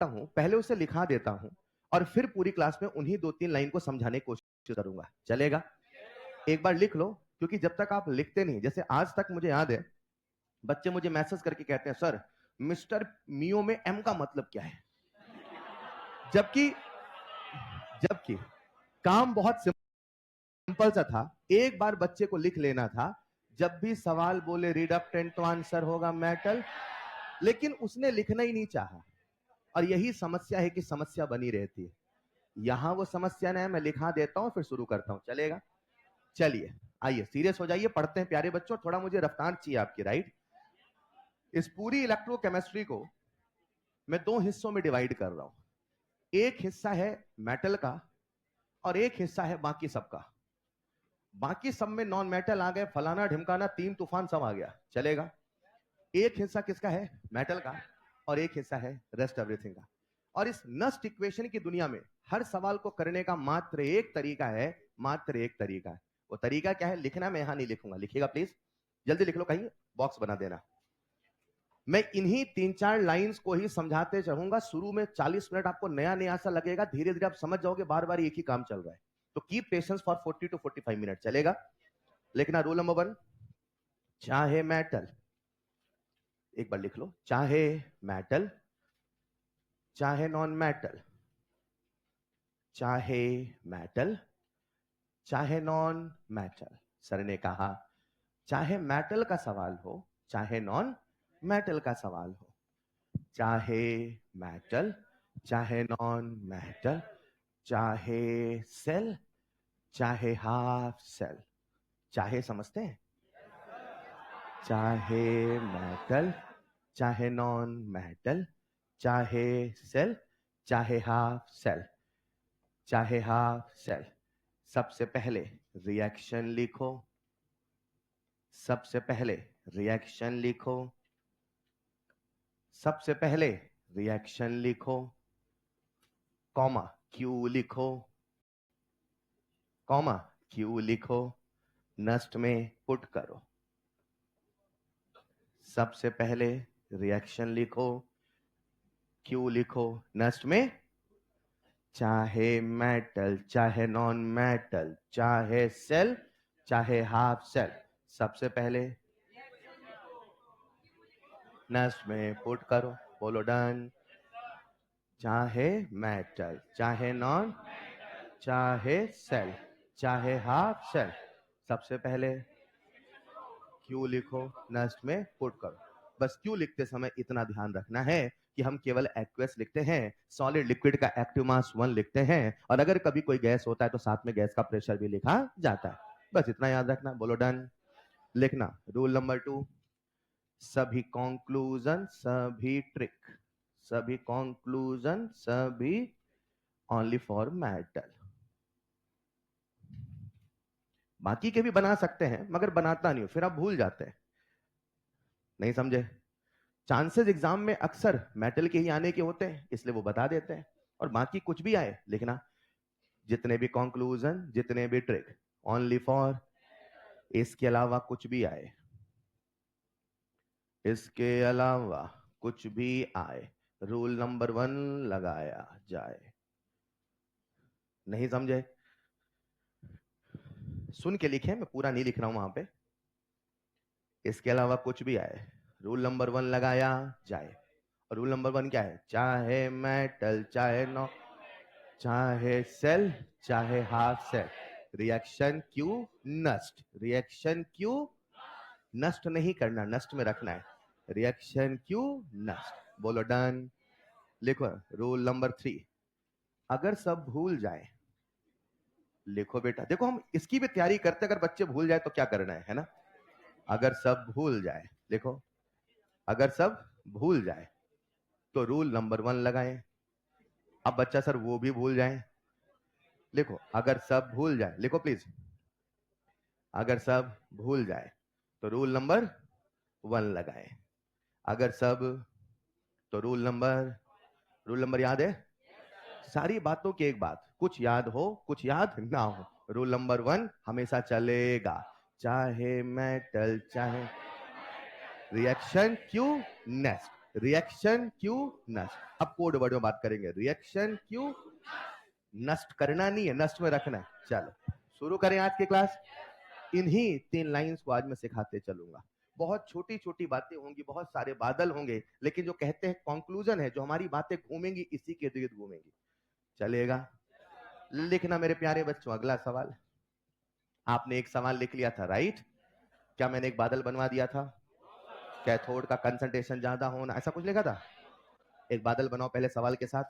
हूं, पहले उसे लिखा देता हूं और फिर पूरी क्लास में उन्हीं 2-3 लाइन को समझाने की कोशिश करूंगा। चलेगा? एक बार लिख लो, क्योंकि जब तक आप लिखते नहीं, जैसे आज तक मुझे याद है, बच्चे मुझे मैसेज करके कहते हैं, सर मिस्टर मियो में एम का मतलब क्या है? जबकि जबकि काम बहुत सिंपल सा था, एक बार बच्चे को लिख लेना था, जब भी सवाल बोले रिडक्टेंट तो आंसर होगा मेटल, लेकिन उसने लिखना ही नहीं चाहा। और यही समस्या है कि समस्या बनी रहती है। यहां वो समस्या नहीं है, मैं लिखा देता हूं फिर शुरू करता हूं। चलेगा? चलिए, आइए सीरियस हो जाइए, पढ़ते हैं प्यारे बच्चों। थोड़ा मुझे रफ्तार चाहिए आपकी, राइट? इस पूरी इलेक्ट्रोकेमिस्ट्री को मैं दो हिस्सों में डिवाइड कर रहा हूं। एक हिस्सा है मेटल का और एक हिस्सा है बाकी सबका। बाकी सब में नॉन मेटल आ गए, फलाना ढिमकाना, तीन तूफान सब आ गया। चलेगा? एक हिस्सा किसका है? मेटल का। और एक हिस्सा है रेस्ट एवरीथिंग का। और इस नस्ट इक्वेशन की दुनिया में हर सवाल को करने का मात्र एक तरीका है, मात्र एक तरीका है। वो तरीका क्या है? लिखना मैं यहां नहीं लिखूंगा, लिखिएगा प्लीज, जल्दी लिख लो, कहीं बॉक्स बना देना। मैं इन्हीं 3-4 लाइंस को ही समझाते रहूंगा। शुरू में 40 मिनट आपको नया नया सा लगेगा, धीरे धीरे आप समझ जाओगे बार बार एक ही काम चल रहा है। तो keep patience for 40 to 45 minute. चलेगा? लिखना रूल नंबर 1, चाहे मेटल, एक बार लिख लो, चाहे मेटल, चाहे नॉन मेटल, चाहे मेटल, चाहे नॉन मेटल। सर ने कहा चाहे मेटल का सवाल हो, चाहे नॉन मेटल का सवाल हो, चाहे मेटल, चाहे नॉन मेटल, चाहे सेल, चाहे हाफ सेल। चाहे समझते हैं? चाहे मेटल, चाहे नॉन मेटल, चाहे सेल, चाहे हाफ सेल, चाहे हाफ सेल। सबसे पहले रिएक्शन लिखो, सबसे पहले रिएक्शन लिखो, सबसे पहले रिएक्शन लिखो, कॉमा क्यू लिखो, कॉमा क्यू लिखो, नस्ट में पुट करो। सबसे पहले रिएक्शन लिखो, क्यू लिखो, नस्ट में, चाहे मेटल, चाहे नॉन मेटल, चाहे सेल, चाहे हाफ सेल, सबसे पहले नस्ट में पुट करो। बोलो डन। चाहे मेटल, चाहे नॉन, चाहे सेल, चाहे हाफ सेल, सबसे पहले क्यू लिखो, नस्ट में पुट करो। बस क्यू लिखते समय इतना ध्यान रखना है कि हम केवल एक्वस लिखते हैं, सॉलिड लिक्विड का एक्टिव मास 1 लिखते हैं, और अगर कभी कोई गैस होता है तो साथ में गैस का प्रेशर भी लिखा जाता है। बस इतना याद रखना। बोलो डन। लिखना रूल नंबर 2, सभी कंक्लूजन, सभी ट्रिक, सभी कंक्लूजन, सभी ओनली फॉर मेटल। बाकी के भी बना सकते हैं, मगर बनाता नहीं हूं, फिर आप भूल जाते हैं। नहीं समझे? चांसेस एग्जाम में अक्सर मेटल के ही आने के होते हैं, इसलिए वो बता देते हैं। और बाकी कुछ भी आए लिखना, जितने भी कंक्लूजन, जितने भी ट्रिक, ओनली फॉर, इसके अलावा कुछ भी आए, इसके अलावा कुछ भी आए, रूल नंबर 1 लगाया जाए। नहीं समझे? सुन के लिखे, मैं पूरा नहीं लिख रहा हूं वहां पे। इसके अलावा कुछ भी आए, रूल नंबर 1 लगाया जाए। और रूल नंबर 1 क्या है? चाहे मेटल, चाहे नॉन, चाहे सेल, चाहे half cell, reaction Q Nernst, reaction Q Nernst नहीं करना, नस्ट में रखना है, रिएक्शन क्यू नस्ट। बोलो डन। लिखो रूल नंबर 3, अगर सब भूल जाए, लिखो बेटा, देखो हम इसकी भी तैयारी करते, अगर बच्चे भूल जाए तो क्या करना है ना? अगर सब भूल जाए, लिखो, अगर सब भूल जाए तो रूल नंबर 1 लगाएं। अब बच्चा सर वो भी भूल जाए, लिखो, अगर सब भूल जाए, लिखो प्लीज, अगर सब भूल जाए तो रूल नंबर 1 लगाएं। अगर सब, तो रूल नंबर याद है? सारी बातों की एक बात, कुछ याद हो कुछ याद ना हो, रूल नंबर 1 हमेशा चलेगा, चाहे मेटल, चाहे reaction Q nest, reaction Q नष्ट। अब कोड वर्ड में बात करेंगे, रिएक्शन क्यू नष्ट करना नहीं है, नष्ट में रखना है। चलो शुरू करें आज की क्लास। इन्हीं 3 लाइंस को आज मैं सिखाते चलूंगा। बहुत छोटी छोटी बातें होंगी, बहुत सारे बादल होंगे, लेकिन जो कहते हैं कंक्लूजन है, जो हमारी बातें घूमेंगी इसी के इर्द गिर्द घूमेंगी। चलेगा? लिखना मेरे प्यारे बच्चों। अगला सवाल, आपने एक सवाल लिख लिया था, राइट? क्या मैंने एक बादल बनवा दिया था? कैथोड का कंसंट्रेशन ज्यादा होना, ऐसा कुछ लिखा था? एक बादल बनाओ पहले सवाल के साथ।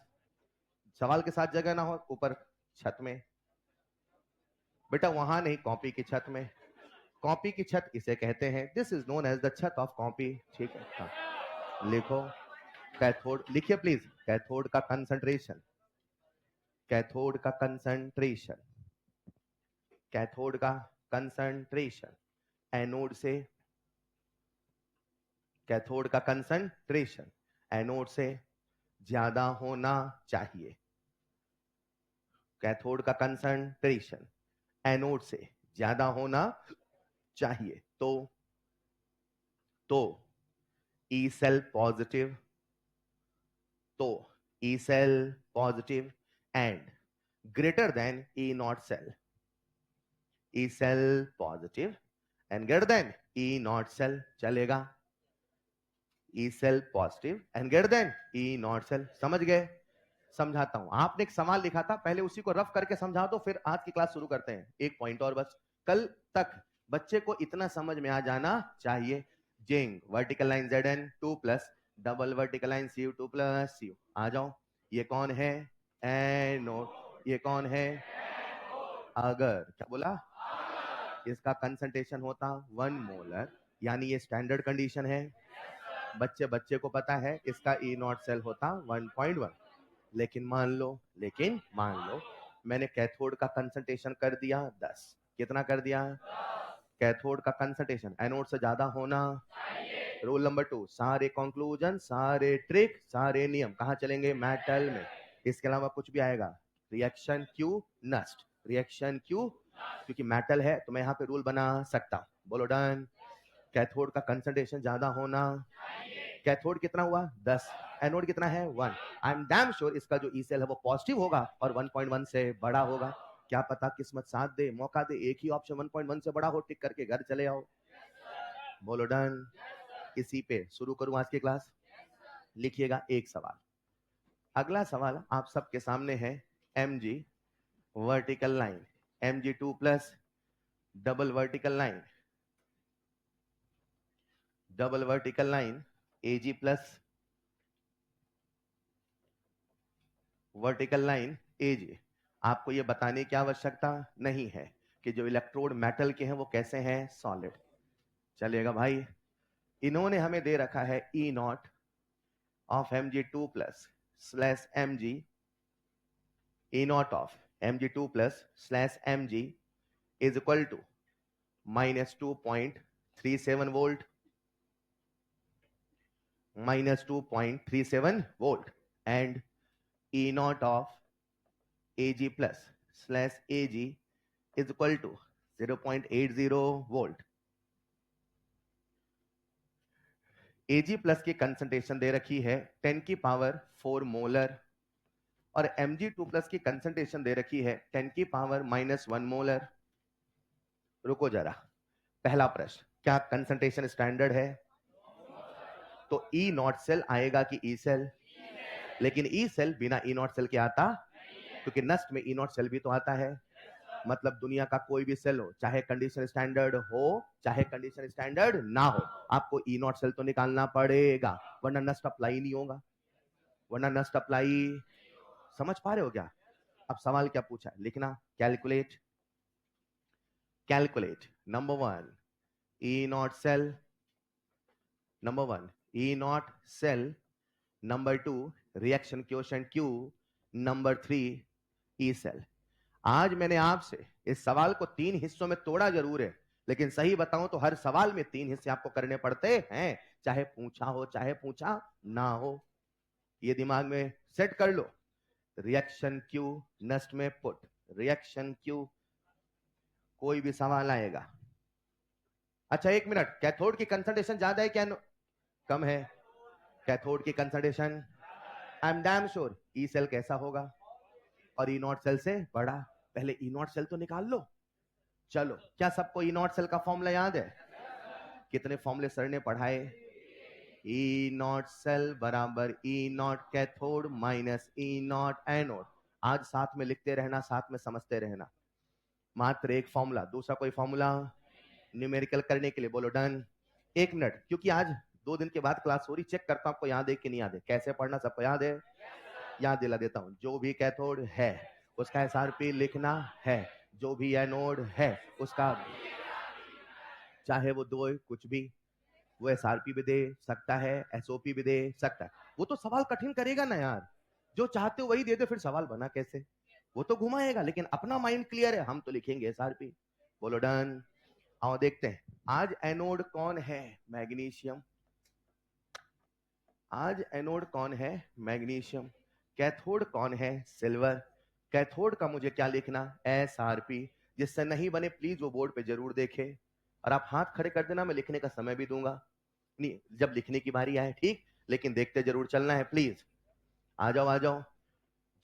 सवाल के साथ जगह ना हो, ऊपर छत में। बेटा वहां नहीं, कॉपी की छत में। कॉपी की छत इसे कहते हैं, this is known as the छत ऑफ कॉपी। ठीक है, हाँ। लिखो कैथोड, लिखिए प्लीज। कैथोड का कंसंट्रेशन, कैथोड का कंसंट्रेशन, कैथोड का कंसंट्रेशन एनोड से, कैथोड का कंसंट्रेशन एनोड से ज्यादा होना चाहिए। कैथोड का कंसंट्रेशन एनोड से ज्यादा होना चाहिए। तो ई सेल पॉजिटिव, तो E cell positive and greater than E naught cell, E cell positive and greater than E naught cell. चलेगा? E cell positive and greater than E naught cell. समझ गए? समझाता हूं। आपने एक सवाल लिखा था, पहले उसी को रफ करके समझा दो, फिर आज की क्लास शुरू करते हैं। एक पॉइंट और बस, कल तक बच्चे को इतना समझ में आ जाना चाहिए। Zinc vertical line ZN 2 plus, double vertical line Cu2 plus Cu। आ जाओ। ये कौन है? एनोड। ये कौन है? अगर, क्या बोला? इसका कंसंट्रेशन होता 1 मोलर, यानी ये स्टैंडर्ड कंडीशन है। बच्चे बच्चे को पता है इसका ई नॉट सेल होता 1.1। लेकिन मान लो मैंने कैथोड का कंसंट्रेशन कर दिया 10। कितना कर दिया? कैथोड का कंसंट्रेशन एनोड से ज्यादा होना। रूल नंबर 2, सारे कंक्लूजन, सारे ट्रिक, सारे नियम कहाँ चलेंगे? मेटल में। इसके अलावा कुछ भी आएगा, रिएक्शन क्यू नष्ट, रिएक्शन क्यू, क्योंकि मेटल है तो मैं यहाँ पे रूल बना सकता हूँ। बोलो डन। कैथोड का कंसंट्रेशन ज्यादा होना। कैथोड कितना हुआ? 10। एनोड कितना है? 1। आई एम डैम श्योर इसका जो ई सेल है वो पॉजिटिव होगा और 1.1 से बड़ा होगा। क्या पता किस्मत साथ दे, मौका दे, एक ही ऑप्शन 1.1 से बड़ा हो, टिक करके घर चले आओ। बोलो डन। इसी पे शुरू करूं आज की क्लास। लिखिएगा एक सवाल। अगला सवाल आप सबके सामने है, Mg vertical line, Mg2 plus, double vertical line, double vertical line Ag plus, vertical line Ag। आपको यह बताने की आवश्यकता नहीं है कि जो इलेक्ट्रोड मेटल के हैं वो कैसे हैं? सॉलिड। चलेगा भाई? इन्होंने हमें दे रखा है E naught of Mg2 plus slash Mg, E naught of Mg2 plus slash Mg is equal to -2.37 volt, -2.37 volt and E naught of Ag plus slash Ag is equal to 0.80 volt. Ag plus की concentration दे रखी है 10 की power 4 molar और Mg2 plus की concentration दे रखी है 10 की पावर -1 मोलर। रुको जरा, पहला प्रश्न, क्या कंसंट्रेशन स्टैंडर्ड है? तो ई नॉट सेल आएगा कि ई सेल? लेकिन ई सेल बिना ई नॉट सेल के आता, क्योंकि नष्ट में ई नॉट सेल भी तो आता है। मतलब दुनिया का कोई भी सेल हो, चाहे कंडीशन स्टैंडर्ड हो चाहे कंडीशन स्टैंडर्ड ना हो, आपको ई नॉट सेल तो निकालना पड़ेगा, वरना नष्ट अप्लाई नहीं होगा, वरना नष्ट अप्लाई। समझ पा रहे हो क्या? अब सवाल क्या पूछा है, लिखना। Calculate, calculate number 1 E naught cell, number 1 E naught cell, number 2 reaction quotient Q, number 3 E cell. आज मैंने आपसे इस सवाल को 3 हिस्सों में तोड़ा जरूर है, लेकिन सही बताऊं तो हर सवाल में 3 हिस्से आपको करने पड़ते हैं, चाहे पूछा हो चाहे पूछा ना हो। ये दिमाग में सेट कर लो। रिएक्शन क्यू नष्ट में पुट, रिएक्शन क्यू, कोई भी सवाल आएगा। अच्छा एक मिनट, कैथोड की कंसंट्रेशन ज्यादा है क्या कम है? कैथोड की concentration, I am damn sure E cell कैसा होगा और ई नॉट सेल से बड़ा। पहले ई नॉट सेल तो निकाल लो। चलो, क्या सबको ई नॉट सेल का फॉर्मूला याद है? कितने फॉर्मूले सर ने पढ़ाए? ई नॉट सेल बराबर E naught cathode minus E naught anode. आज साथ में लिखते रहना, साथ में समझते रहना। मात्र एक फॉर्मूला, दूसरा कोई फॉर्मूला न्यूमेरिकल करने के लिए बोलो डन। 1 मिनट, क्योंकि आज 2 दिन के बाद क्लास हो रही, चेक करता हूं आपको याद है कि नहीं याद है। कैसे पढ़ना सबको याद है? याद दिला देता हूं। जो भी कैथोड है उसका एसआरपी लिखना है, जो भी एनोड है उसका, चाहे वो दो कुछ भी, वो एसआरपी भी दे सकता है, एसओपी भी दे सकता है। वो तो सवाल कठिन करेगा ना यार, जो चाहते हो वही दे दे, फिर सवाल बना कैसे? वो तो घुमाएगा, लेकिन अपना माइंड क्लियर है, हम तो लिखेंगे एसआरपी। बोलो डन। आओ देखते हैं, आज एनोड कौन है? मैग्नीशियम। आज एनोड कौन है? मैग्नीशियम। कैथोड कौन है? सिल्वर। कैथोड का मुझे क्या लिखना? एसआरपी। जिससे नहीं बने प्लीज वो बोर्ड पे जरूर देखे, और आप हाथ खड़े कर देना, मैं लिखने का समय भी दूंगा। नहीं, जब लिखने की बारी आए ठीक, लेकिन देखते जरूर चलना है प्लीज। आ जाओ आ जाओ।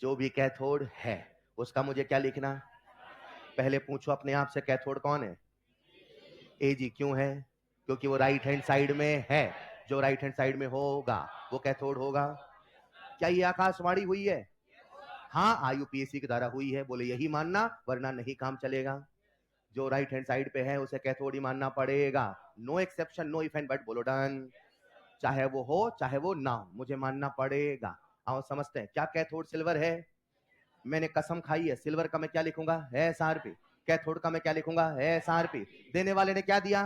जो भी कैथोड है उसका मुझे क्या लिखना? पहले पूछो अपने आप से, कैथोड कौन है? एजी। क्यों है? क्योंकि वो राइट हैंड साइड में है। जो राइट हैंड साइड में होगा वो कैथोड होगा। क्या ये आकाशवाणी हुई है? हाँ, आईयूपीएससी के द्वारा हुई है। बोले यही मानना, वरना नहीं काम चलेगा। जो राइट हैंड साइड पे है उसे कैथोड ही मानना पड़ेगा। No exception, no if and but. बोलो डन। चाहे वो हो चाहे वो ना हो, मुझे मानना पड़ेगा। आओ समझते हैं, क्या कैथोड सिल्वर है? मैंने कसम खाई है, सिल्वर का मैं क्या लिखूंगा? एसआरपी। कैथोड का मैं क्या लिखूंगा? एसआरपी। देने वाले ने क्या दिया?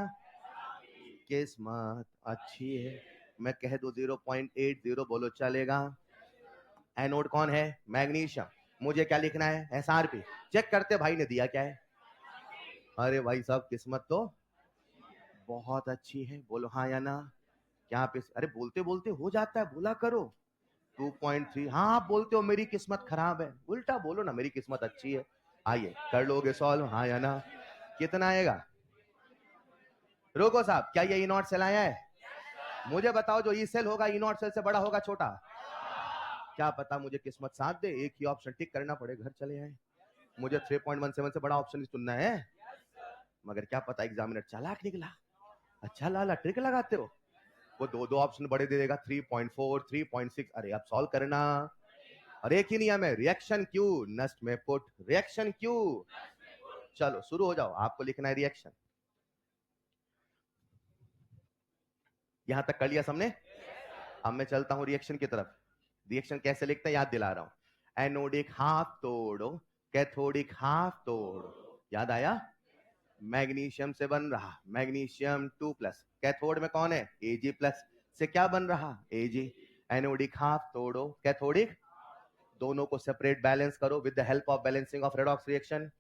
किस्मत अच्छी है, मैं कह दूं 0.80, बोलो चलेगा। एनोड कौन है? मैग्नीशियम। मुझे क्या लिखना है? एसआरपी। चेक करते भाई ने दिया क्या है। अरे भाई साहब, किस्मत तो बहुत अच्छी है। बोलो हाँ या ना। क्या आप अरे बोलते बोलते हो जाता है, बोला करो। 2.3। हाँ आप बोलते हो मेरी किस्मत खराब है, उल्टा बोलो ना मेरी किस्मत अच्छी है। आइए कर लोगे सॉल्व, हाँ या ना। कितना आएगा? रोको साहब, क्या ये ई नॉट सेल आया है? मुझे बताओ, जो ई सेल होगा ई नॉट सेल से बड़ा होगा छोटा? क्या पता मुझे किस्मत साथ दे, एक ही ऑप्शन टिक करना पड़े, घर चले आए। मुझे 3.17 से बड़ा ऑप्शन चुनना है, मगर क्या पता एग्जामिनर चालाक निकला। अच्छा लाला ट्रिक लगाते हो, वो दो ऑप्शन बड़े दे देगा, 3.4 3.6। अरे अब सॉल्व करना। और एक ही नियम है, रिएक्शन क्यू नस्ट में पुट। Reaction Q. चलो शुरू हो जाओ, आपको लिखना है रिएक्शन। यहां तक कर लिया सबने? अब मैं चलता हूं रिएक्शन की तरफ। रिएक्शन कैसे लिखते हैं याद दिला रहा हूं। एनोडिक हाफ तोड़ो, कैथोडिक हाफ तोड़ो। याद आया? मैग्नीशियम से बन रहा मैग्नीशियम 2+। कैथोड में कौन है? Ag+ से क्या बन रहा? Ag। एनोडिक हाफ तोड़ो, कैथोडिक। दोनों को सेपरेट बैलेंस करो with the help of balancing of redox reaction.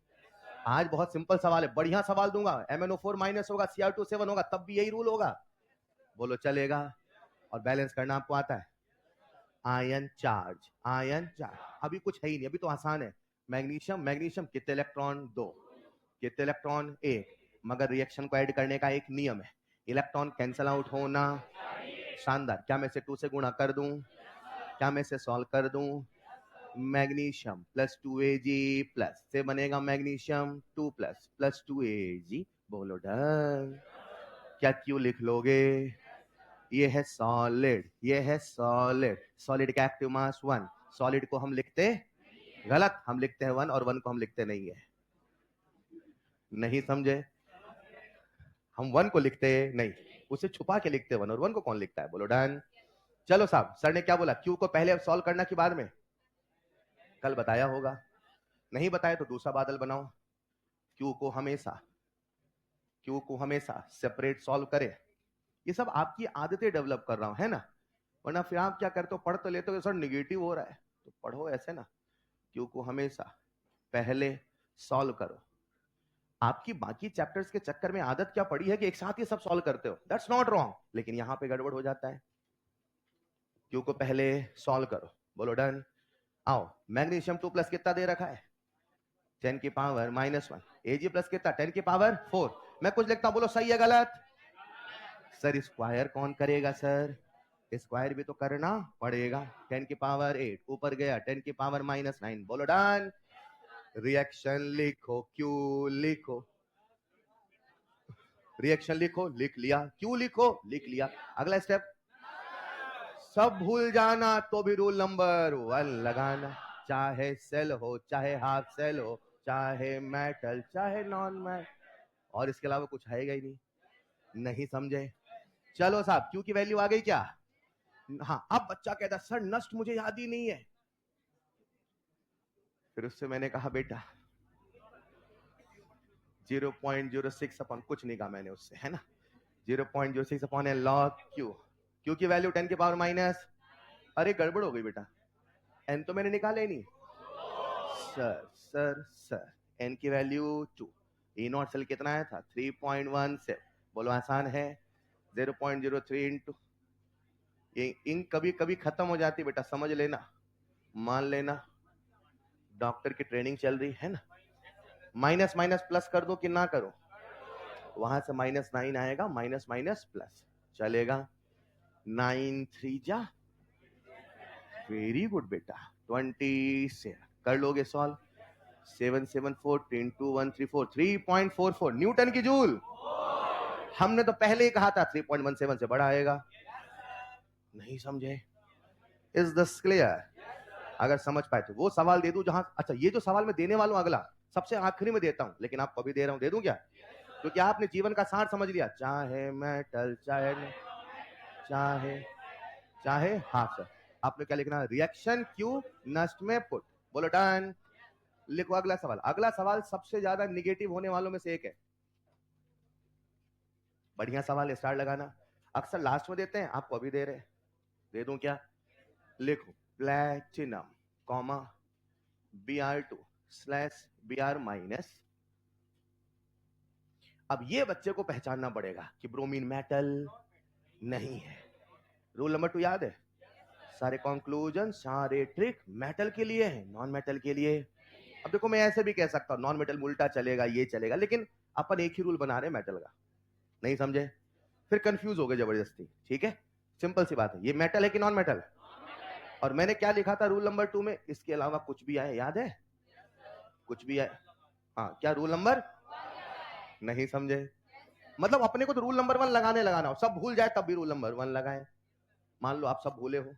आज बहुत सिंपल सवाल है, बढ़िया सवाल दूंगा। MnO4 माइनस होगा, Cr2 7 होगा, तब भी यही रूल होगा। बोलो चलेगा? और बैलेंस करना आपको आता है? Ion charge, ion charge. अभी कुछ है ही नहीं, अभी तो आसान है। मैग्नीशियम, मैग्नीशियम कितने इलेक्ट्रॉन? 2। कितने इलेक्ट्रॉन? 1। मगर रिएक्शन को ऐड करने का एक नियम है, इलेक्ट्रॉन कैंसल आउट होना। शानदार। क्या मैं से 2 से गुणा कर दूं? क्या मैं से सॉल्व कर दूं? मैग्नीशियम प्लस 2Ag+ से बनेगा मैग्नीशियम 2+ प्लस 2Ag। बोलो डन। क्या क्यों लिख लोगे? ये है सॉलिड, ये है सॉलिड। सॉलिड का एक्टिव मास 1। सॉलिड को हम लिखते गलत, हम लिखते हैं 1, और 1 को हम लिखते नहीं है। नहीं समझे? हम 1 को लिखते नहीं, उसे छुपा के लिखते 1, और 1 को कौन लिखता है? बोलो डन। चलो साहब, सर ने क्या बोला? क्यू को पहले सॉल्व करना कि बाद में? कल बताया होगा, नहीं बताया तो दूसरा बादल बनाओ। क्यू को हमेशा, क्यू को हमेशा सेपरेट सॉल्व करे। ये सब आपकी आदतें डेवलप कर रहा हूं, है ना? वरना फिर आप क्या करते हो, पढ़ तो लेते हो सर निगेटिव हो रहा है, तो पढ़ो ऐसे ना। क्यू को हमेशा पहले सॉल्व करो। आपकी बाकी चैप्टर्स के चक्कर में आदत क्या पड़ी है कि एक साथ ये सब सॉल्व करते हो। दैट्स नॉट रॉन्ग, लेकिन यहां पे गड़बड़ हो जाता है। क्यू को पहले सॉल्व करो। बोलो डन। आओ, मैग्नीशियम 2+ कितना दे रखा है? 10 की पावर -1। Ag+ कितना? 10 की पावर 4। मैं कुछ लिखता हूं, बोलो सही है गलत? सर स्क्वायर कौन करेगा सर? स्क्वायर भी तो करना पड़ेगा। 10 की पावर 8 ऊपर गया, 10 की पावर -9, बोलो डन। रिएक्शन लिखो, क्यू लिखो, रिएक्शन लिखो, लिख लिया, क्यू लिखो, लिख लिया। अगला स्टेप, सब भूल जाना तो भी रूल नंबर 1 लगाना। चाहे सेल हो, चाहे हाफ सेल हो, चाहे मेटल, चाहे नॉन मेटल, और इसके अलावा कुछ आएगा ही नहीं। नहीं समझे? चलो साहब, क्यू की वैल्यू आ गई क्या? हाँ। अब बच्चा कहता सर नष्ट मुझे याद ही नहीं है। फिर उससे मैंने कहा बेटा 0.06 अपॉन, कुछ नहीं कहा मैंने उससे, है ना, 0.06 upon n log Q. Q की वैल्यू 10 की पावर माइनस, अरे गड़बड़ हो गई बेटा, एन तो मैंने निकाला ही नहीं। सर एन की वैल्यू 2, ई नॉट सेल कितना आया था 3.17, बोलो आसान है। 0.03 इंटू, ये इंक कभी कभी खत्म हो जाती बेटा, समझ लेना, मान लेना, डॉक्टर की ट्रेनिंग चल रही है ना। माइनस माइनस प्लस कर दो कि ना करो, वहां से -9 आएगा, माइनस माइनस प्लस चलेगा। 9 3 जा, वेरी गुड बेटा, 27 कर लोगे सॉल्व। 7 7 14 2 1 3 4, 3.44 न्यूटन की जूल। हमने तो पहले ही कहा था 3.17 से बड़ा आएगा। नहीं समझे? Is this clear? अगर समझ पाए तो वो सवाल दे दूं जहां, अच्छा ये जो सवाल मैं देने वाला हूं अगला सबसे आखिरी में देता हूं, लेकिन आपको अभी दे रहा हूं, दे दूं क्या? क्योंकि आपने जीवन का सार समझ लिया, चाहे मेटल, चाहे चाहे हाफ सेल। आपने क्या लिखना? रिएक्शन क्यू नष्ट में पुट, बोलो डन। लिखो अगला सवाल। अगला सवाल सबसे ज्यादा निगेटिव होने वालों में से एक है। बढ़िया सवाल, स्टार लगाना। अक्सर लास्ट में देते हैं, आपको अभी दे रहे, दे दूं क्या? लिखो platinum comma Br2 slash Br minus. अब ये बच्चे को पहचानना पड़ेगा कि ब्रोमीन मेटल नहीं है। रूल नंबर 2 याद है? सारे कंक्लूजन, सारे ट्रिक मेटल के लिए है, नॉन मेटल के लिए। अब देखो मैं ऐसे भी कह सकता हूं नॉन मेटल उल्टा चलेगा, ये चलेगा, लेकिन अपन एक ही रूल बना रहे हैं मेटल का। नहीं समझे? फिर कंफ्यूज हो गए जबरदस्ती। ठीक है, सिंपल सी बात है, ये मेटल है कि नॉन मेटल? और मैंने क्या लिखा था रूल नंबर 2 में? इसके अलावा कुछ भी आए, याद है? कुछ भी आए, हाँ, क्या रूल नंबर? नहीं समझे? मतलब अपने को तो रूल नंबर 1 लगाना हो, सब भूल जाए तब भी रूल नंबर 1 लगाए। मान लो आप सब भूले हो,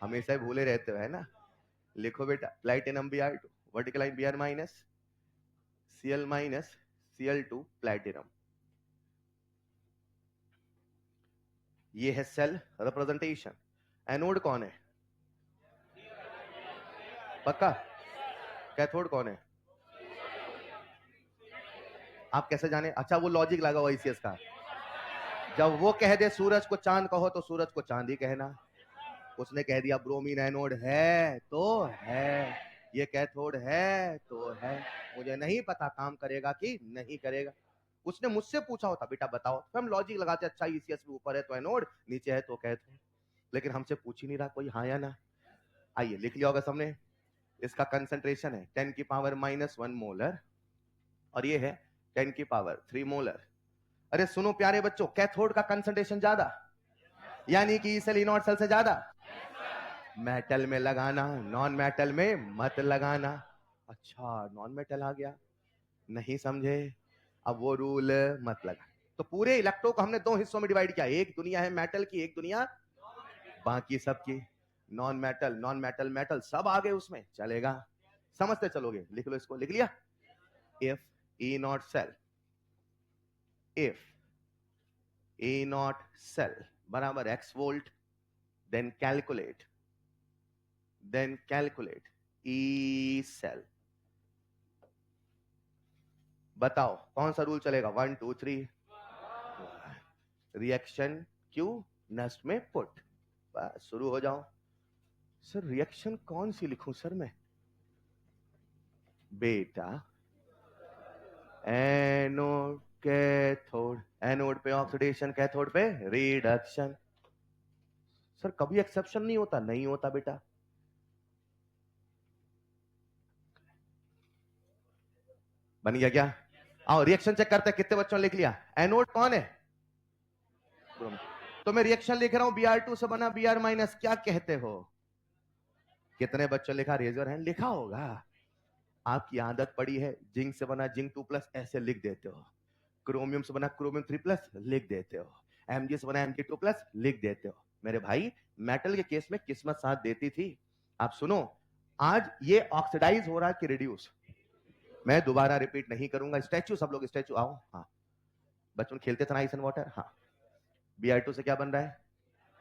हमेशा ही भूले रहते हो, है ना। लिखो बेटा platinum Br2 vertical line Br minus Cl minus Cl2 platinum. ये है सेल रिप्रेजेंटेशन। एनोड कौन है? पक्का? कैथोड कौन है? आप कैसे जाने? अच्छा वो लॉजिक लगा हुआ ICS का, जब वो कह दे सूरज को चांद कहो तो सूरज को चांद ही कहना। उसने कह दिया ब्रोमीन एनोड है तो है, ये कैथोड है तो है, मुझे नहीं पता काम करेगा कि नहीं करेगा। उसने मुझसे पूछा होता बेटा बताओ, तो हम लॉजिक लगाते, अच्छा ईसीएस में ऊपर है तो एनोड, नीचे है तो कैथोड, लेकिन हमसे पूछ ही नहीं रहा कोई, हाँ या ना। आइए लिख लिया होगा सबने। इसका कंसंट्रेशन है 10 की पावर -1 मोलर, और ये है 10 की पावर 3 मोलर। अरे सुनो प्यारे बच्चों, कैथोड का कंसंट्रेशन ज्यादा, यानी कि सेल इनॉट सेल से ज्यादा। मेटल में लगाना, नॉन मेटल में मत लगाना। अच्छा नॉन मेटल आ गया, नहीं समझे? अब वो रूल मत लगा। तो पूरे इलेक्ट्रो को हमने दो हिस्सों में डिवाइड किया, एक दुनिया है मेटल की, एक दुनिया बाकी सबकी। Non metal, non metal, metal सब आ गए उसमें, चलेगा? समझते चलोगे? लिख लो इसको, लिख लिया। If E naught cell, if E naught cell बराबर x volt, then calculate E cell. बताओ कौन सा रूल चलेगा? 1 2 3, रिएक्शन क्यू नष्ट में पुट, बस शुरू हो जाओ। सर रिएक्शन कौन सी लिखूं सर मैं? बेटा एनोड कैथोड, एनोड पे ऑक्सीडेशन, कैथोड पे रिडक्शन। सर कभी एक्सेप्शन नहीं होता? नहीं होता बेटा। बन गया क्या? आओ रिएक्शन चेक करते हैं, कितने बच्चों ने लिख लिया? एनोड कौन है? तो मैं रिएक्शन लिख रहा हूं Br2 से बना Br माइनस, क्या कहते हो? कितने बच्चों लिखा? Raise your hand. लिखा होगा। आपकी आदत पड़ी है जिंक से बना जिंक 2 प्लस ऐसे लिख देते हो, क्रोमियम से बना क्रोमियम 3 प्लस लिख देते हो, Mg से बना Mg 2 प्लस लिख देते हो। मेरे भाई मेटल के केस में किस्मत साथ देती थी। आप सुनो, आज ये ऑक्सीडाइज हो रहा है कि रिड्यूस? मैं दोबारा रिपीट नहीं करूंगा। स्टैचू, सब लोग स्टैचू आओ। हाँ, बचपन खेलते थे ना आइस एंड वाटर। हाँ, Br2 से क्या बन रहा है?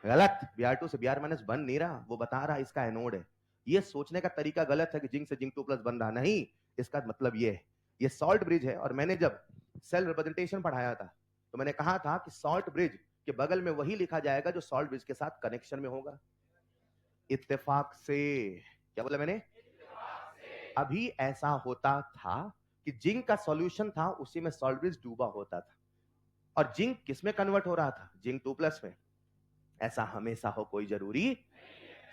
गलत। Br2 से Br माइनस बन नहीं रहा, वो बता रहा इसका एनोड है। ये सोचने का तरीका गलत है कि जिंक से जिंक 2 प्लस बन रहा, नहीं। इसका मतलब ये है, ये सॉल्ट ब्रिज है। और मैंने जब सेल रिप्रेजेंटेशन पढ़ाया था तो मैंने कहा था कि सॉल्ट ब्रिज के बगल में वही लिखा जाएगा जो सॉल्ट ब्रिज के साथ कनेक्शन में होगा। इत्तेफाक से, क्या बोला मैंने? अभी ऐसा होता था कि जिंक का सॉल्यूशन था, उसी में सॉल्ट ब्रिज डूबा होता था। और जिंक किस में कन्वर्ट हो रहा था? जिंक 2 प्लस में। ऐसा हमेशा हो कोई जरूरी?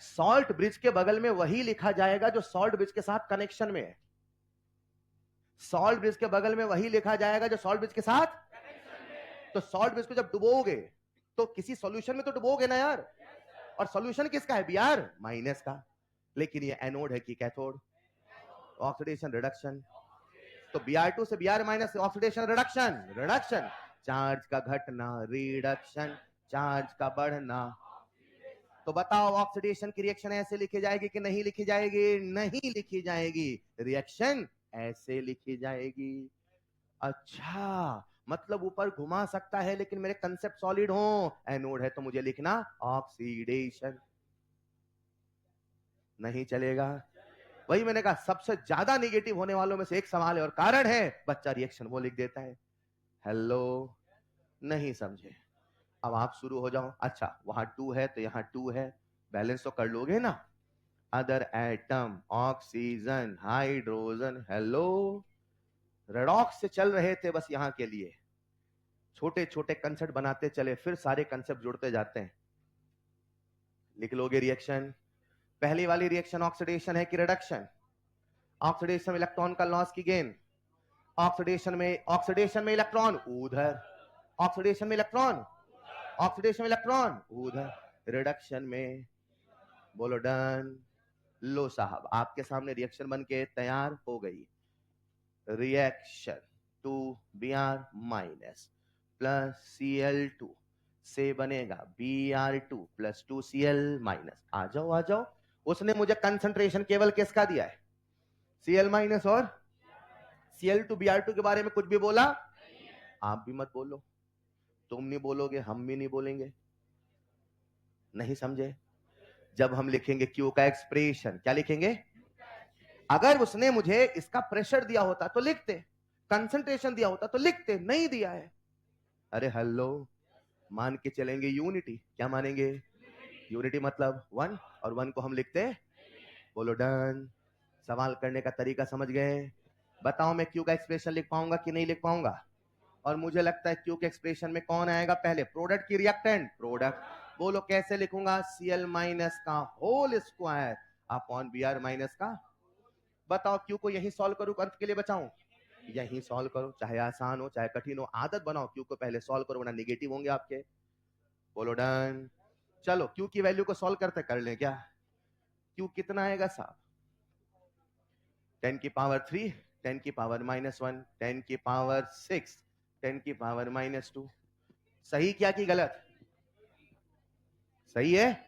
सॉल्ट ब्रिज के बगल में वही लिखा जाएगा जो सॉल्ट ब्रिज के साथ कनेक्शन में है। सॉल्ट ब्रिज के बगल में वही लिखा जाएगा जो सॉल्ट ब्रिज के साथ। तो सॉल्ट ब्रिज को जब डुबोगे तो किसी सॉल्यूशन में तो डुबोगे ना यार। और सॉल्यूशन किसका है? Br माइनस का। लेकिन ये एनोड है कि कैथोड? Oxidation reduction. तो Br2 से Br minus oxidation reduction, reduction. Charge का घटना रिडक्शन, चार्ज का बढ़ना। तो बताओ ऑक्सीडेशन की रिएक्शन ऐसे लिखी जाएगी कि नहीं लिखी जाएगी? नहीं लिखी जाएगी। रिएक्शन ऐसे लिखी जाएगी। अच्छा, मतलब ऊपर घुमा सकता है लेकिन मेरे कंसेप्ट सॉलिड हो। एनोड है तो मुझे लिखना ऑक्सीडेशन। नहीं चलेगा। वही मैंने कहा, सबसे ज्यादा नेगेटिव होने वालों में से एक सवाल है और कारण है बच्चा रिएक्शन वो लिख देता है। हेलो, नहीं समझे? अब आप शुरू हो जाओ। अच्छा, वहां 2 है तो यहां 2 है, बैलेंस तो कर लोगे ना? Other atom, oxygen, hydrogen. Hello, redox से चल रहे थे बस यहां के लिए, छोटे छोटे कंसेप्ट बनाते चले, फिर सारे कंसेप्ट जुड़ते जाते हैं। लिख लोगे रिएक्शन। पहली वाली रिएक्शन ऑक्सीडेशन है कि रिडक्शन? ऑक्सीडेशन में इलेक्ट्रॉन का लॉस की गेन। ऑक्सीडेशन में इलेक्ट्रॉन उधर, ऑक्सीडेशन में इलेक्ट्रॉन, ऑक्सीडेशन में इलेक्ट्रॉन उधर, रिडक्शन में। बोलो डन। लो साहब, आपके सामने रिएक्शन बन के तैयार हो गई। Reaction 2Br minus plus Cl2 से बनेगा Br2 प्लस 2Cl माइनस। आ जाओ आ जाओ। उसने मुझे कंसंट्रेशन केवल किसका दिया है? Cl माइनस और Cl2Br2 के बारे में कुछ भी बोला? आप भी मत बोलो। तुम नहीं बोलोगे, हम भी नहीं बोलेंगे। नहीं समझे? जब हम लिखेंगे Q का एक्सप्रेशन, क्या लिखेंगे? अगर उसने मुझे इसका प्रेशर दिया होता तो लिखते, कंसंट्रेशन दिया होता तो लिखते, नहीं दिया है। अरे हेलो, मान के चलेंगे यूनिटी। क्या मानेंगे? यूनिटी मतलब 1, और 1 को हम लिखते। बोलो डन। सवाल करने का तरीका समझ गए? बताओ मैं Q का एक्सप्रेशन लिख पाऊंगा कि नहीं लिख पाऊंगा? और मुझे लगता है Q के एक्सप्रेशन में कौन आएगा पहले? प्रोडक्ट की रिएक्टेंट? प्रोडक्ट। बोलो कैसे लिखूंगा? Cl माइनस का whole square upon Br minus का। बताओ Q को यही सॉल्व करूं, अंत के लिए बचाऊं? यही सॉल्व करो, चाहे आसान हो चाहे कठिन हो। आदत बनाओ Q को पहले सॉल्व करो, वरना नेगेटिव होंगे आपके। बोलो डन। चलो Q की वैल्यू को सॉल्व करते कर लें क्या? Q कितना आएगा साहब? 10 की पावर 3, 10 की पावर -1, 10 की पावर 6, 10 की पावर -2। सही क्या कि गलत? सही है।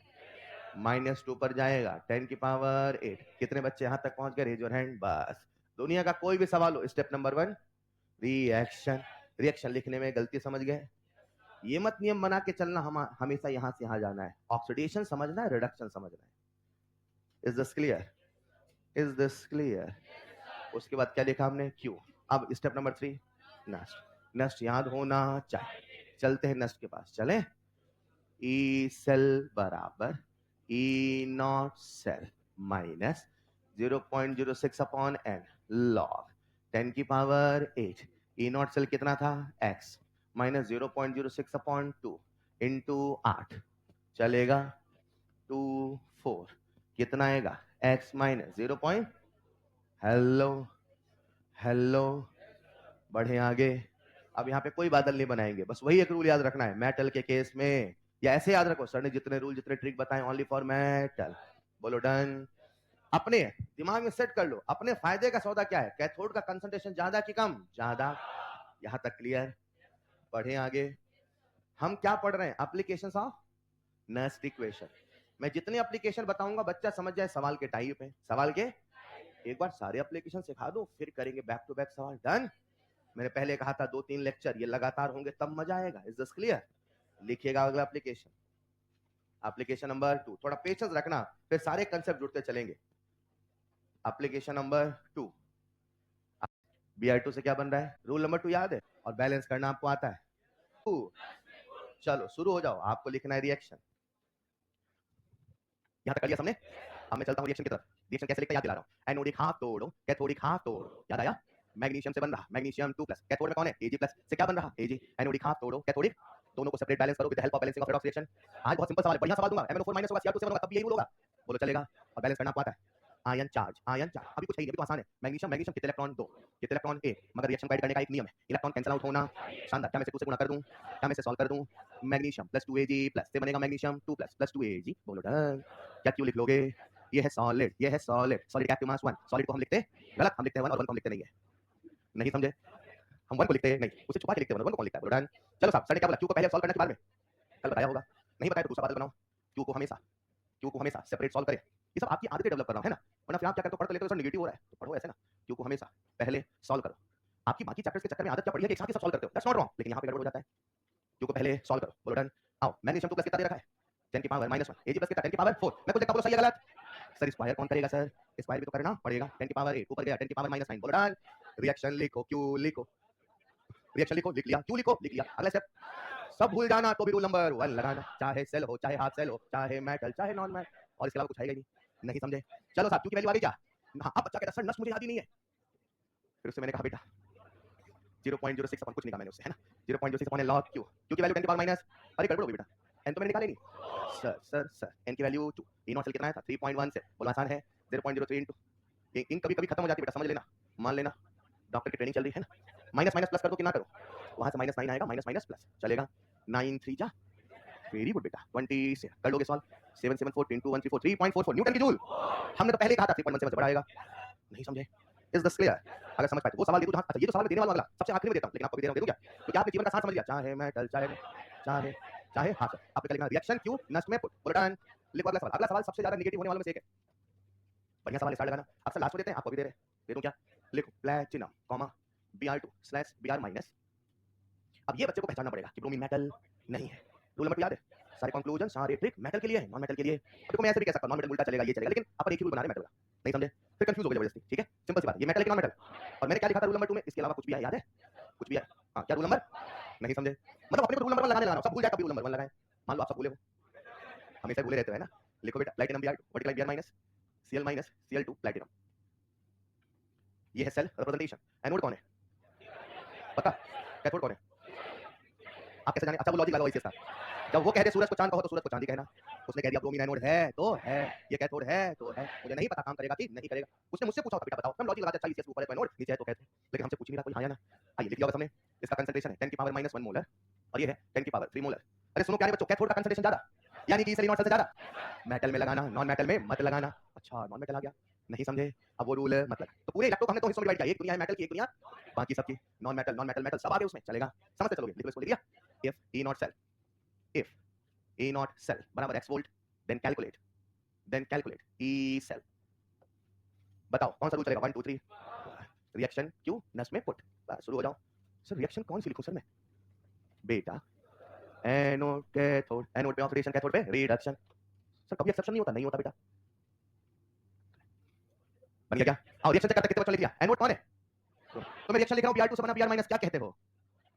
-2 पर जाएगा, 10 की पावर 8। कितने बच्चे यहां तक पहुंच गए? Raise your hand. बस, दुनिया का कोई भी सवाल हो, स्टेप नंबर 1 रिएक्शन। रिएक्शन लिखने में गलती समझ गए? ये मत नियम बना के चलना हम हमेशा यहां से यहां जाना है। ऑक्सीडेशन समझना है, रिडक्शन समझना है। Is this clear? Is this clear? उसके बाद क्या लिखा हमने? क्यू। अब स्टेप नंबर 3 नेक्स्ट। नेक्स्ट याद होना चाहिए। चलते हैं नेक्स्ट के पास, चले। ई सेल बराबर E naught cell minus 0.06 upon n log 10 की पावर 8। ई नॉट सेल कितना था? x minus 0.06 upon 2 into 8। चलेगा 2 4। कितना आएगा? x minus 0. हेलो हेलो, बढ़े आगे। अब यहाँ पे कोई बादल नहीं बनाएंगे, बस वही एक रूल याद रखना है। मेटल के केस में या ऐसे याद रखो, सर ने जितने रूल जितने ट्रिक बताए ओनली फॉर मेटल। बोलो डन। अपने दिमाग में सेट कर लो, अपने फायदे का सौदा क्या है, कैथोड का कंसंट्रेशन ज्यादा कि कम? ज्यादा। यहां तक क्लियर? पढ़े आगे। हम क्या पढ़ रहे हैं? Applications of Nernst equation. मैं जितने एप्लीकेशन बताऊंगा बच्चा समझ जाए सवाल के टाइप है, सवाल के। एक बार सारे एप्लीकेशन सिखा दो, फिर करेंगे बैक टू बैक सवाल। डन। मैंने पहले कहा था 2-3 लेक्चर ये लगातार होंगे तब मजा आएगा। Is this clear? लिखिएगा अगला एप्लीकेशन, एप्लीकेशन नंबर 2। थोड़ा पेशेंस रखना, फिर सारे कंसेप्ट जुड़ते चलेंगे। Application number 2। BR2 से क्या बन रहा है? रूल नंबर 2 याद है? और बैलेंस करना आपको आता है? चलो शुरू हो जाओ, आपको लिखना है रिएक्शन। यहां तक कर लिया हमने। अब मैं चलता हूं रिएक्शन की तरफ। रिएक्शन कैसे लिखते हैं याद दिला रहा हूं। एनोडिक हाफ तोड़ो, कैथोडिक हाफ तोड़ो। याद आया? मैग्नीशियम से बन रहा मैग्नीशियम 2+। कैथोड में कौन है? Ag+ से क्या बन रहा? Ag। एनोडिक हाफ तोड़ो, कैथोडिक, दोनों को सेपरेट बैलेंस करो with the help of balancing of redox reaction. आज बहुत सिंपल सवाल है, बढ़िया सवाल दूंगा। MnO4- होगा, Cr2 से बनोगा, तब भी यही रूल होगा। बोलो चलेगा? और बैलेंस करना आपको आता है? आयन चार्ज, आयन चार्ज अभी कुछ है ही नहीं, अभी तो आसान है। मैग्नीशियम, मैग्नीशियम कितने इलेक्ट्रॉन? 2। कितने इलेक्ट्रॉन? 1। मगर रिएक्शन को ऐड करने का एक नियम है, इलेक्ट्रॉन कैंसिल आउट होना। शानदार। क्या मैं से 2 से गुणा कर दूं? क्या मैं से सॉल्व कर दूं? मैग्नीशियम प्लस 2Ag+ से बनेगा मैग्नीशियम 2+ प्लस 2Ag। बोलो डन। क्या क्यों लिख लोगे? ये है सॉलिड, ये है सॉलिड, सॉलिड का एक्टिव मास 1। सॉलिड को हम लिखते गलत, हम लिखते हैं 1 और 1 को हम लिखते नहीं है। नहीं समझे? हम 1 को लिखते नहीं, उसे छुपा के लिखते हैं, 1 को कौन लिखता है? बोलो डन। चलो साहब, सर ने क्या बोला? क्यू को पहले सॉल्व करने के बाद में कल बताया होगा, नहीं बताया तो दूसरा बादल बनाओ। क्यू को हमेशा सेपरेट सॉल्व करें। ये सब आपकी आदतें डेवलप कर रहा हूं, है ना? वरना फिर आप क्या करते हो, पढ़ तो लेते हो, सर नेगेटिव हो रहा है, तो पढ़ो ऐसे ना। क्यू को हमेशा पहले सॉल्व करो। आपकी बाकी चैप्टर्स के चक्कर में आदत क्या पड़ी है कि एक साथ ही सब सॉल्व करते हो। दैट्स नॉट रॉन्ग, लेकिन यहां पे गड़बड़ हो जाता है। क्यू को पहले सॉल्व करो। बोलो डन। आओ, मैग्नीशियम 2+ कितना दे रखा है? 10 की पावर -1। Ag+ कितना? 10 की पावर 4। मैं कुछ देखता बोलो सही है गलत? सर स्क्वायर कौन करेगा सर? स्क्वायर भी तो करना पड़ेगा। 10 की पावर 8 ऊपर गया 10 की पावर -9। बोलो डन। रिएक्शन लिखो, क्यू लिखो, रिएक्शन लिखो, लिख लिया, क्यू लिखो, लिख लिया। अगला स्टेप सब भूल जाना तो भी रूल नंबर 1 लगाना, चाहे सेल हो, चाहे हाफ सेल हो, चाहे मेटल, चाहे नॉन मेटल, और इसके अलावा कुछ आएगा ही नहीं समझे? चलो साहब, क्यू की वैल्यू आ गई क्या? हाँ, अब बच्चा कहता सर नस मुझे याद ही नहीं है। फिर उससे मैंने कहा बेटा 0.06 अपन कुछ नहीं कहा मैंने उससे, है ना? 0.06 अपॉन लॉग क्यू। क्यू की वैल्यू 10 की पावर माइनस, अरे गड़बड़ हो गई बेटा, एन तो मैंने निकाली नहीं। सर एन की वैल्यू 2, ई नॉट सेल कितना था? 3.1 से। बोला आसान है, 0.03 इनटू इन कभी कभी खत्म हो जाती है बेटा, समझ लेना, मान लेना, डॉक्टर की ट्रेनिंग चल रही है ना। माइनस माइनस प्लस कर दो कि ना करो, वहां से -9 आएगा, माइनस माइनस प्लस चलेगा। 9 3 जा, वेरी गुड बेटा, 20 से कर लोगे सॉल्व। 774 into 134 3.44 न्यूटन की जूल। हमने तो पहले ही कहा था 3.17 से बड़ा आएगा, नहीं समझे? Is this clear? अगर समझ पाए तो वो सवाल दे दूं। अच्छा, ये तो सवाल मैं देने वाला हूं, अगला सबसे आखिरी में देता हूं, लेकिन आपको भी दे रहा हूं, दे दूं क्या? क्योंकि आपने जीवन का सार समझ लिया, चाहे मेटल, चाहे चाहे चाहे हाफ। आपको क्या लिखना? रिएक्शन क्यू नष्ट में पुट। बोलो डन। लिखो अगला सवाल। अगला सवाल सबसे ज्यादा नेगेटिव होने वालों में से एक है। बढ़िया सवाल स्टार्ट लगाना। अक्सर लास्ट में देते हैं, आपको भी दे रहे हैं, दे दूं क्या? लिखो प्लैटिनम, कॉमा Br2/Br-। अब ये बच्चे को पहचानना पड़ेगा कि ब्रोमीन मेटल नहीं है। रूल नंबर 2 याद है? सारे कंक्लूजन, सारे ट्रिक मेटल के लिए है, नॉन मेटल के लिए। अब देखो मैं ऐसे भी कह सकता हूं, नॉन मेटल उल्टा चलेगा, ये चलेगा, लेकिन अपन एक ही रूल बना रहे हैं मेटल का, नहीं समझे? फिर कंफ्यूज हो गए जबरदस्ती, ठीक है? सिंपल सी बात है, ये मेटल है कि नॉन मेटल? और मैंने क्या लिखा था रूल नंबर 2 में? इसके अलावा कुछ भी है, याद है? कुछ भी है? हां, क्या रूल नंबर? नहीं समझे? मतलब अपने को रूल नंबर 1 लगाने लगा रहा हूं, सब भूल जाए तब भी रूल नंबर 1 लगाएं। मान लो आप सब भूले हो, हमेशा भूले रहते हो, है ना? लिखो बेटा platinum Br2 vertical Br- Cl- platinum. ये है सेल रिप्रेजेंटेशन। एनोड कौन है? पता? कैथोड कौन है? आप कैसे जाने? अच्छा वो लॉजिक लगाओ इसके साथ। जब वो कहते सूरज को चांद कहो तो सूरज को चांदी कहना। उसने कह दिया ब्रोमीन एनोड है तो है, ये कैथोड है तो है। मुझे नहीं पता काम करेगा कि नहीं करेगा। उसने मुझसे पूछा होता बेटा बताओ, हम लॉजिक लगाते, अच्छा इसे ऊपर है तो एनोड, नीचे है तो कैथोड। लेकिन हमसे पूछ नहीं रहा कोई, हाँ या ना? आइए लिख लिया होगा सबने। इसका कंसंट्रेशन है 10 की पावर -1 मोलर और ये है 10 की पावर 3 मोलर। अरे सुनो क्या है बच्चों, कैथोड का कंसंट्रेशन ज्यादा, यानी कि इसे नॉट से ज्यादा मेटल में लगाना, नॉन मेटल में मत लगाना। अच्छा नॉन मेटल आ गया, नहीं समझे? अब वो रूल मतलब तो पूरे इलेक्ट्रो हमने 2 हिस्सों में डिवाइड किया, एक दुनिया है मेटल की, एक दुनिया बाकी सबकी non metal, non metal metal सब आगे उसमें चलेगा। समझते चलोगे? लिख लो इसको, लिख दिया। If E naught cell, if A naught cell बराबर x volt, then calculate E cell। बताओ कौन सा रूल चलेगा? 1 2 3 रिएक्शन क्यू नस में पुट। बस शुरू हो जाओ। सर रिएक्शन कौन सी लिखूं सर मैं? बेटा एनोड कैथोड, एनोड पे ऑक्सीडेशन, कैथोड पे रिडक्शन। सर कभी एक्सेप्शन नहीं होता, नहीं होता बेटा। बन गया क्या? और रिएक्शन चेक करते कितने बच्चों लिख लिया? एनोड कौन है? तो मैं रिएक्शन लिख रहा हूं Br2 से बना Br- क्या कहते हो?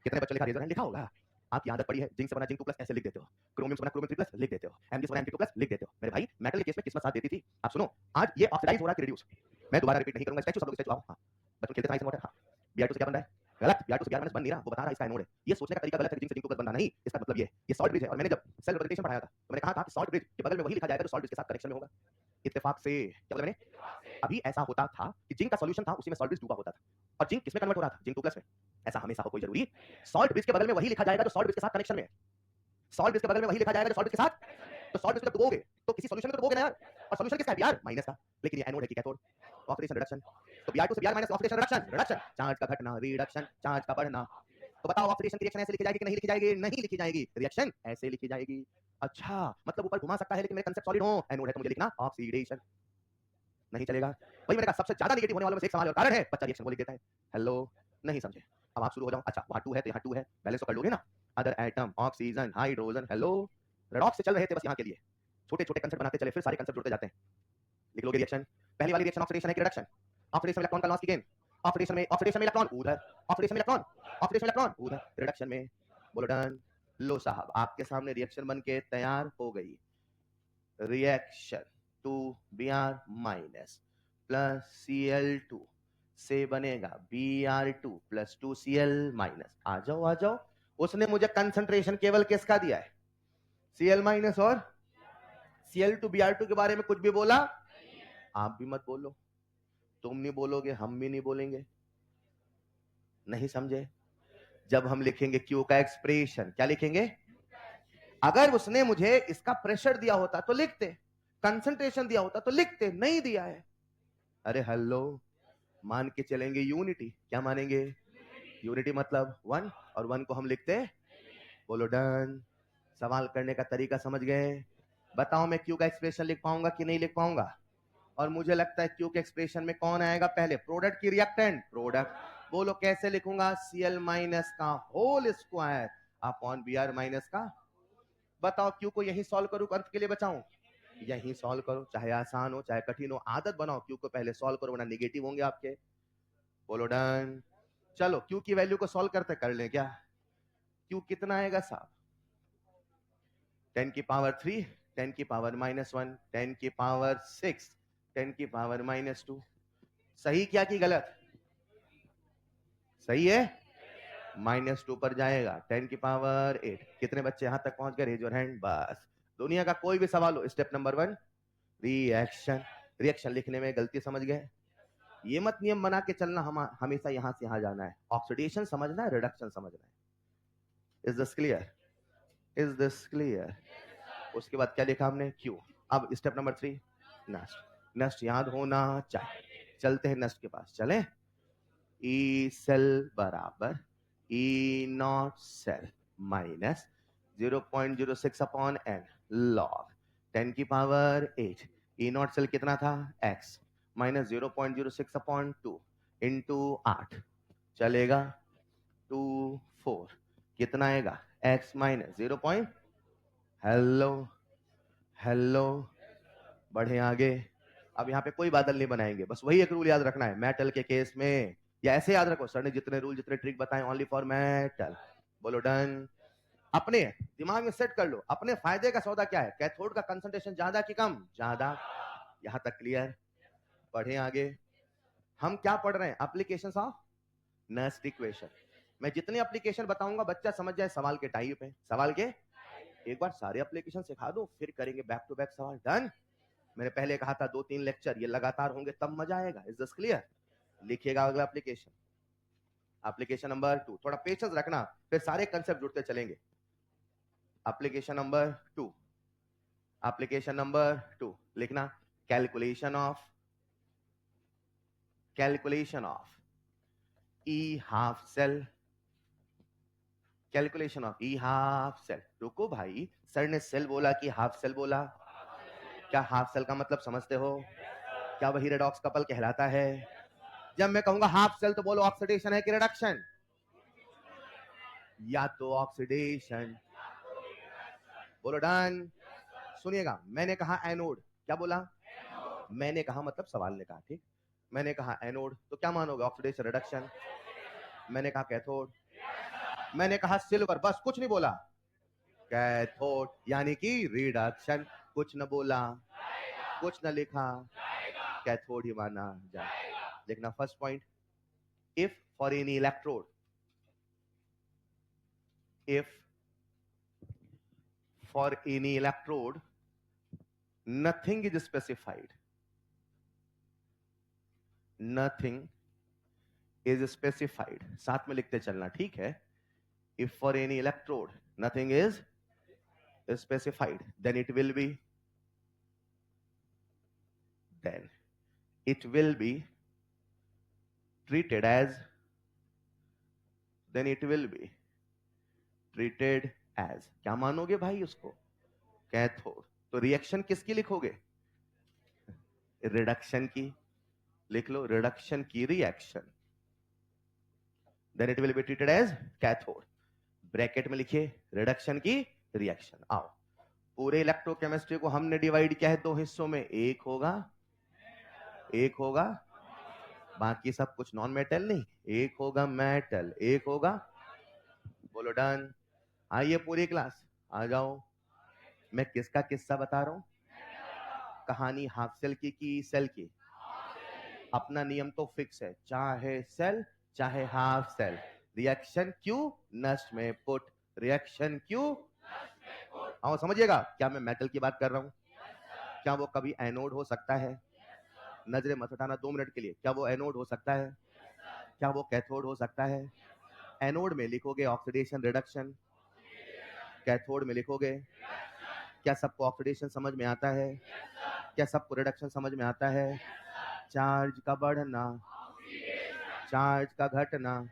कितने बच्चों लिखा? रेजर हैंड लिखा होगा। आपकी आदत पड़ी है जिंक से बना जिंक 2+ ऐसे लिख देते हो, क्रोमियम से बना क्रोमियम 3+ लिख देते हो, Mg से बना Mg2+ लिख देते हो। मेरे भाई मेटल के केस में किस्मत साथ देती थी। आप सुनो, आज ये ऑक्सीडाइज हो रहा है कि रिड्यूस, मैं दोबारा रिपीट नहीं करूंगा। स्टैचू सब लोग स्टैचू आओ। हां बच्चों खेलते थे वाटर। हां Br2 से क्या बन रहा है? गलत, Br2 से Br- बन नहीं रहा, वो बता रहा है इसका एनोड है। ये सोचने का तरीका गलत है कि जिंक से जिंक 2+ बनना नहीं, इसका मतलब ये सॉल्ट ब्रिज है। और मैंने जब सेल रिप्रेजेंटेशन पढ़ाया था तो मैंने कहा था कि सॉल्ट ब्रिज के बगल में वही लिखा जाएगा जो सॉल्ट ब्रिज के साथ कनेक्शन में होगा। इत्तेफाक से क्या बोला मैंने? अभी ऐसा होता था कि जिंक का सॉल्यूशन था, उसी में सॉल्ट ब्रिज डूबा होता था, और जिंक किसमें कन्वर्ट हो रहा था? जिंक 2+ में। ऐसा हमेशा हो कोई जरूरी? सॉल्ट ब्रिज के बगल में वही लिखा जाएगा जो सॉल्ट ब्रिज के साथ कनेक्शन में है। सॉल्ट इसके बगल में वही लिखा जाएगा जो सॉल्ट के साथ, तो सॉल्ट इसको जब डुबोगे तो किसी सॉल्यूशन में तो डुबोगे ना यार, और सॉल्यूशन किसका है Br माइनस का, लेकिन ये एनोड है कि कैथोड, ऑक्सीडेशन रिडक्शन, तो Br2 से Br minus oxidation reduction, reduction charge का घटना, रिडक्शन चार्ज का बढ़ना। तो बताओ ऑक्सीडेशन की रिएक्शन ऐसे लिखी जाएगी कि नहीं लिखी जाएगी? नहीं लिखी जाएगी, रिएक्शन ऐसे लिखी जाएगी। अच्छा मतलब ऊपर घुमा सकता है लेकिन मेरे कंसेप्ट सॉलिड हो, एनोड है तो मुझे लिखना ऑक्सीडेशन, नहीं चलेगा। वही मैंने कहा सबसे ज्यादा नेगेटिव होने वाला बस एक सवाल और कारण है, बच्चा रिएक्शन को लिख देता है। हेलो नहीं समझे, अब आप शुरू हो जाओ। अच्छा वहां 2 है तो यहाँ 2 है, बैलेंस तो कर लोगे ना। Other atom, oxygen, hydrogen, hello redox से चल रहे थे बस यहाँ के लिए, छोटे छोटे कंसेप्ट बनाते चले, फिर सारे कंसेप्ट जुड़ते जाते हैं। लिख लोगे रिएक्शन, पहली वाली रिएक्शन ऑक्सीडेशन है कि रिडक्शन? ऑक्सीडेशन में इलेक्ट्रॉन का लॉस की गेन, ऑक्सीडेशन में इलेक्ट्रॉन उधर, ऑक्सीडेशन में इलेक्ट्रॉन उधर, रिडक्शन में बोलो डन। लो साहब आपके सामने रिएक्शन बन के तैयार हो गई। Reaction 2Br minus plus Cl2 से बनेगा Br2 प्लस 2Cl माइनस। आ जाओ, उसने मुझे कंसंट्रेशन केवल किसका दिया है? Cl माइनस और Cl2 Br2 के बारे में कुछ भी बोला? आप भी मत बोलो, तुम नहीं बोलोगे हम भी नहीं बोलेंगे, नहीं समझे? जब हम लिखेंगे Q का एक्सप्रेशन, क्या लिखेंगे? अगर उसने मुझे इसका प्रेशर दिया होता तो लिखते, कंसंट्रेशन दिया होता तो लिखते, नहीं दिया है। अरे हेलो, मान के चलेंगे यूनिटी, क्या मानेंगे? यूनिटी मतलब 1, और 1 को हम लिखते, बोलो डन। सवाल करने का तरीका समझ गए? बताओ मैं Q का एक्सप्रेशन लिख पाऊंगा कि नहीं लिख पाऊंगा? और मुझे लगता है Q के एक्सप्रेशन में कौन आएगा पहले, प्रोडक्ट की रिएक्टेंट? प्रोडक्ट। बोलो कैसे लिखूंगा? Cl माइनस का whole square upon Br minus का। बताओ Q को यही सॉल्व करूं, अंत के लिए बचाऊं? यही सॉल्व करो, चाहे आसान हो चाहे कठिन हो, आदत बनाओ Q को पहले सॉल्व करो वरना नेगेटिव होंगे आपके। बोलो डन। चलो Q की वैल्यू को सॉल्व करते कर लें क्या? Q कितना आएगा साहब? 10 की पावर 3, 10 की पावर -1, 10 की पावर 6, 10 की पावर -2। सही क्या कि गलत? सही है, -2 पर जाएगा, 10 की पावर 8। कितने बच्चे यहां तक पहुंच गए? Raise your hand. बस दुनिया का कोई भी सवाल हो, स्टेप नंबर 1 रिएक्शन। रिएक्शन लिखने में गलती समझ गए? ये मत नियम बना के चलना हमेशा यहां से यहां जाना है। ऑक्सीडेशन समझना है, रिडक्शन समझना है। Is this clear? Is this clear? उसके बाद क्या लिखा हमने? क्यू। अब स्टेप नंबर 3 नेक्स्ट। नेक्स्ट याद होना चाहिए। चलते हैं नेक्स्ट के पास, चले। ई सेल बराबर E naught cell minus 0.06 upon n log 10 की पावर 8। ई नॉट सेल कितना था? x माइनस 0.06 अपॉन 2 इंटू 8 चलेगा 2 4। कितना आएगा? x minus 0. हेलो हेलो, बढ़े आगे। अब यहाँ पे कोई बादल नहीं बनाएंगे, बस वही एक रूल याद रखना है मेटल के केस में, या ऐसे याद रखो, सर ने जितने रूल जितने ट्रिक बताए ओनली फॉर मेटल। बोलो डन। अपने दिमाग में सेट कर लो, अपने फायदे का सौदा क्या है? कैथोड का कंसंट्रेशन ज्यादा कि कम? ज्यादा। यहां तक क्लियर? बढ़े आगे। हम क्या पढ़ रहे हैं? Applications of nest equation. मैं जितने एप्लीकेशन बताऊंगा बच्चा समझ जाए सवाल के टाइप है, सवाल के। एक बार सारे एप्लीकेशन सिखा दो, फिर करेंगे बैक टू बैक सवाल। डन। मैंने पहले कहा था 2-3 लेक्चर ये लगातार होंगे तब मजा आएगा। Is this clear? लिखिएगा अगला एप्लीकेशन, एप्लीकेशन नंबर 2। थोड़ा पेशेंस रखना, फिर सारे कंसेप्ट जुड़ते चलेंगे। एप्लीकेशन नंबर 2, एप्लीकेशन नंबर 2 लिखना। Calculation of E half cell. Calculation of E half cell. रुको भाई, सर ने सेल बोला कि हाफ सेल बोला? क्या हाफ सेल का मतलब समझते हो? क्या वही रेडॉक्स कपल कहलाता है? जब मैं कहूंगा हाफ सेल तो बोलो ऑक्सीडेशन है कि रिडक्शन? या तो ऑक्सीडेशन। बोलो डन। सुनिएगा, मैंने कहा एनोड, क्या बोला? मैंने कहा मतलब सवाल ने कहा, ठीक। मैंने कहा एनोड तो क्या मानोगे? Oxidation reduction. मैंने कहा कैथोड, मैंने कहा सिल्वर, बस कुछ नहीं बोला। कैथोड यानी कि रिडक्शन, कुछ न बोला, कुछ न लिखा, कैथोड ही माना जाए। लिखना first point, if for any electrode, if for any electrode nothing is specified, nothing is specified, साथ में लिखते चलना, ठीक है? if for any electrode nothing is, specified, then it will be treated as क्या मानोगे भाई उसको? कैथोड। तो रिएक्शन किसकी लिखोगे? रिडक्शन की। लिख लो, रिडक्शन की reaction, then it will be treated as cathode. Bracket में लिखिए रिडक्शन की रिएक्शन। आओ, पूरे इलेक्ट्रोकेमिस्ट्री को हमने डिवाइड किया है दो हिस्सों में, एक होगा बाकी सब कुछ नॉन मेटल नहीं, एक होगा मेटल, एक होगा, बोलो डन। आइए पूरी क्लास आ जाओ। मैं किसका किस्सा बता रहा हूं? कहानी हाफ सेल की सेल की? अपना नियम तो फिक्स है, चाहे सेल चाहे हाफ सेल, रिएक्शन क्यों नष्ट में पुट, रिएक्शन क्यों। आओ समझिएगा, क्या मैं मेटल की बात कर रहा हूं? क्या वो कभी एनोड हो सकता है? नजरे मत हटाना 2 मिनट के लिए। क्या वो एनोड हो सकता है? क्या वो कैथोड हो सकता है? एनोड में लिखोगे ऑक्सीडेशन रिडक्शन, कैथोड में लिखोगे। क्या सबको ऑक्सीडेशन समझ में आता है? क्या सबको रिडक्शन समझ में आता है? चार्ज का बढ़ना, चार्ज का घटना।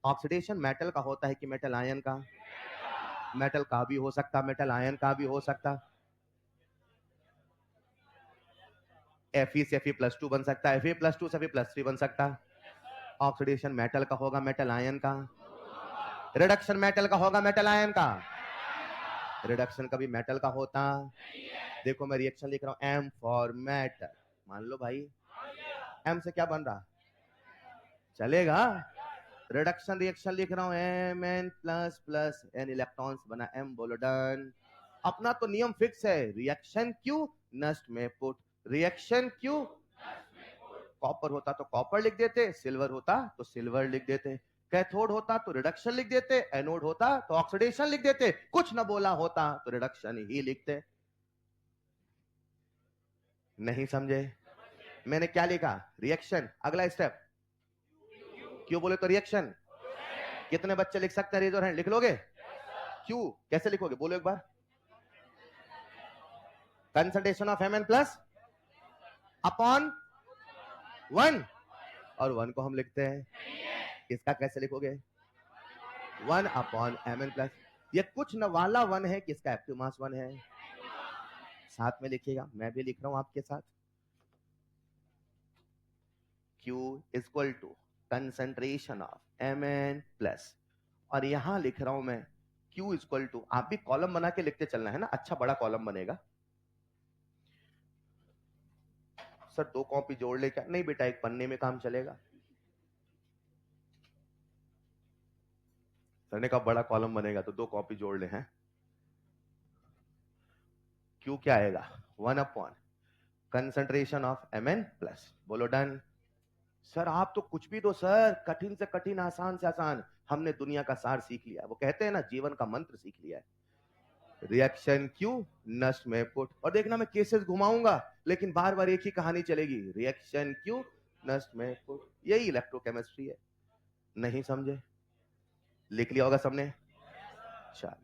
ऑक्सीडेशन मेटल का होता है कि मेटल आयन का? मेटल का भी हो सकता, मेटल आयन का भी हो सकता। Fe से Fe+2 बन सकता है, Fe+2 से Fe+3 बन सकता। ऑक्सीडेशन मेटल का होगा, मेटल आयन का। रिडक्शन मेटल का होगा, मेटल आयन का। रिडक्शन कभी मेटल का होता? देखो मैं रिएक्शन लिख रहा हूं, M फॉर मेटल। मान लो भाई, M से क्या बन रहा? चलेगा। रिडक्शन रिएक्शन लिख रहा हूं, Mn++, N इलेक्ट्रॉन्स बना M, बोलो डन। अपना तो नियम फिक्स है, रिएक्शन क्यों नष्ट में पुट, रिएक्शन क्यों। कॉपर होता तो कॉपर लिख देते, सिल्वर होता तो सिल्वर लिख देते, कैथोड होता तो रिडक्शन लिख देते, एनोड होता तो ऑक्सीडेशन लिख देते, कुछ न बोला होता तो रिडक्शन ही लिखते। नहीं समझे? मैंने क्या लिखा? रिएक्शन। अगला स्टेप क्यों बोले तो रिएक्शन। कितने बच्चे लिख सकते हैं? Raise your hand. लिख लोगे? क्यों कैसे लिखोगे? बोलो एक बार। Concentration of Mn plus upon 1, और 1 को हम लिखते हैं, इसका कैसे लिखोगे? 1/Mn+। ये कुछ न वाला 1 है, किसका एक्टिव मास 1 है। साथ में लिखिएगा, मैं भी लिख रहा हूं आपके साथ। Q equal to concentration of Mn+, और यहां लिख रहा हूं मैं Q इक्वल टू, आप भी कॉलम बना के लिखते चलना है ना, अच्छा बड़ा कॉलम बनेगा। सर 2 कॉपी जोड़ ले क्या? नहीं बेटा, एक पन्ने में काम चलेगा। सर ने कहा बड़ा कॉलम बनेगा तो 2 कॉपी जोड़ ले हैं। Q क्या आएगा? 1 कंसंट्रेशन ऑफ Mn+, बोलो डन। सर आप तो कुछ भी दो सर, कठिन से कठिन, आसान से आसान। हमने दुनिया का सार सीख लिया, वो कहते हैं ना जीवन का मंत्र सीख लिया है। रिएक्शन क्यों नष्ट में पुट, और देखना मैं केसेस घुमाऊंगा लेकिन बार बार एक ही कहानी चलेगी, रिएक्शन क्यों नष्ट में पुट। यही इलेक्ट्रोकेमिस्ट्री है। नहीं समझे? लिख लिया होगा सबने? चलो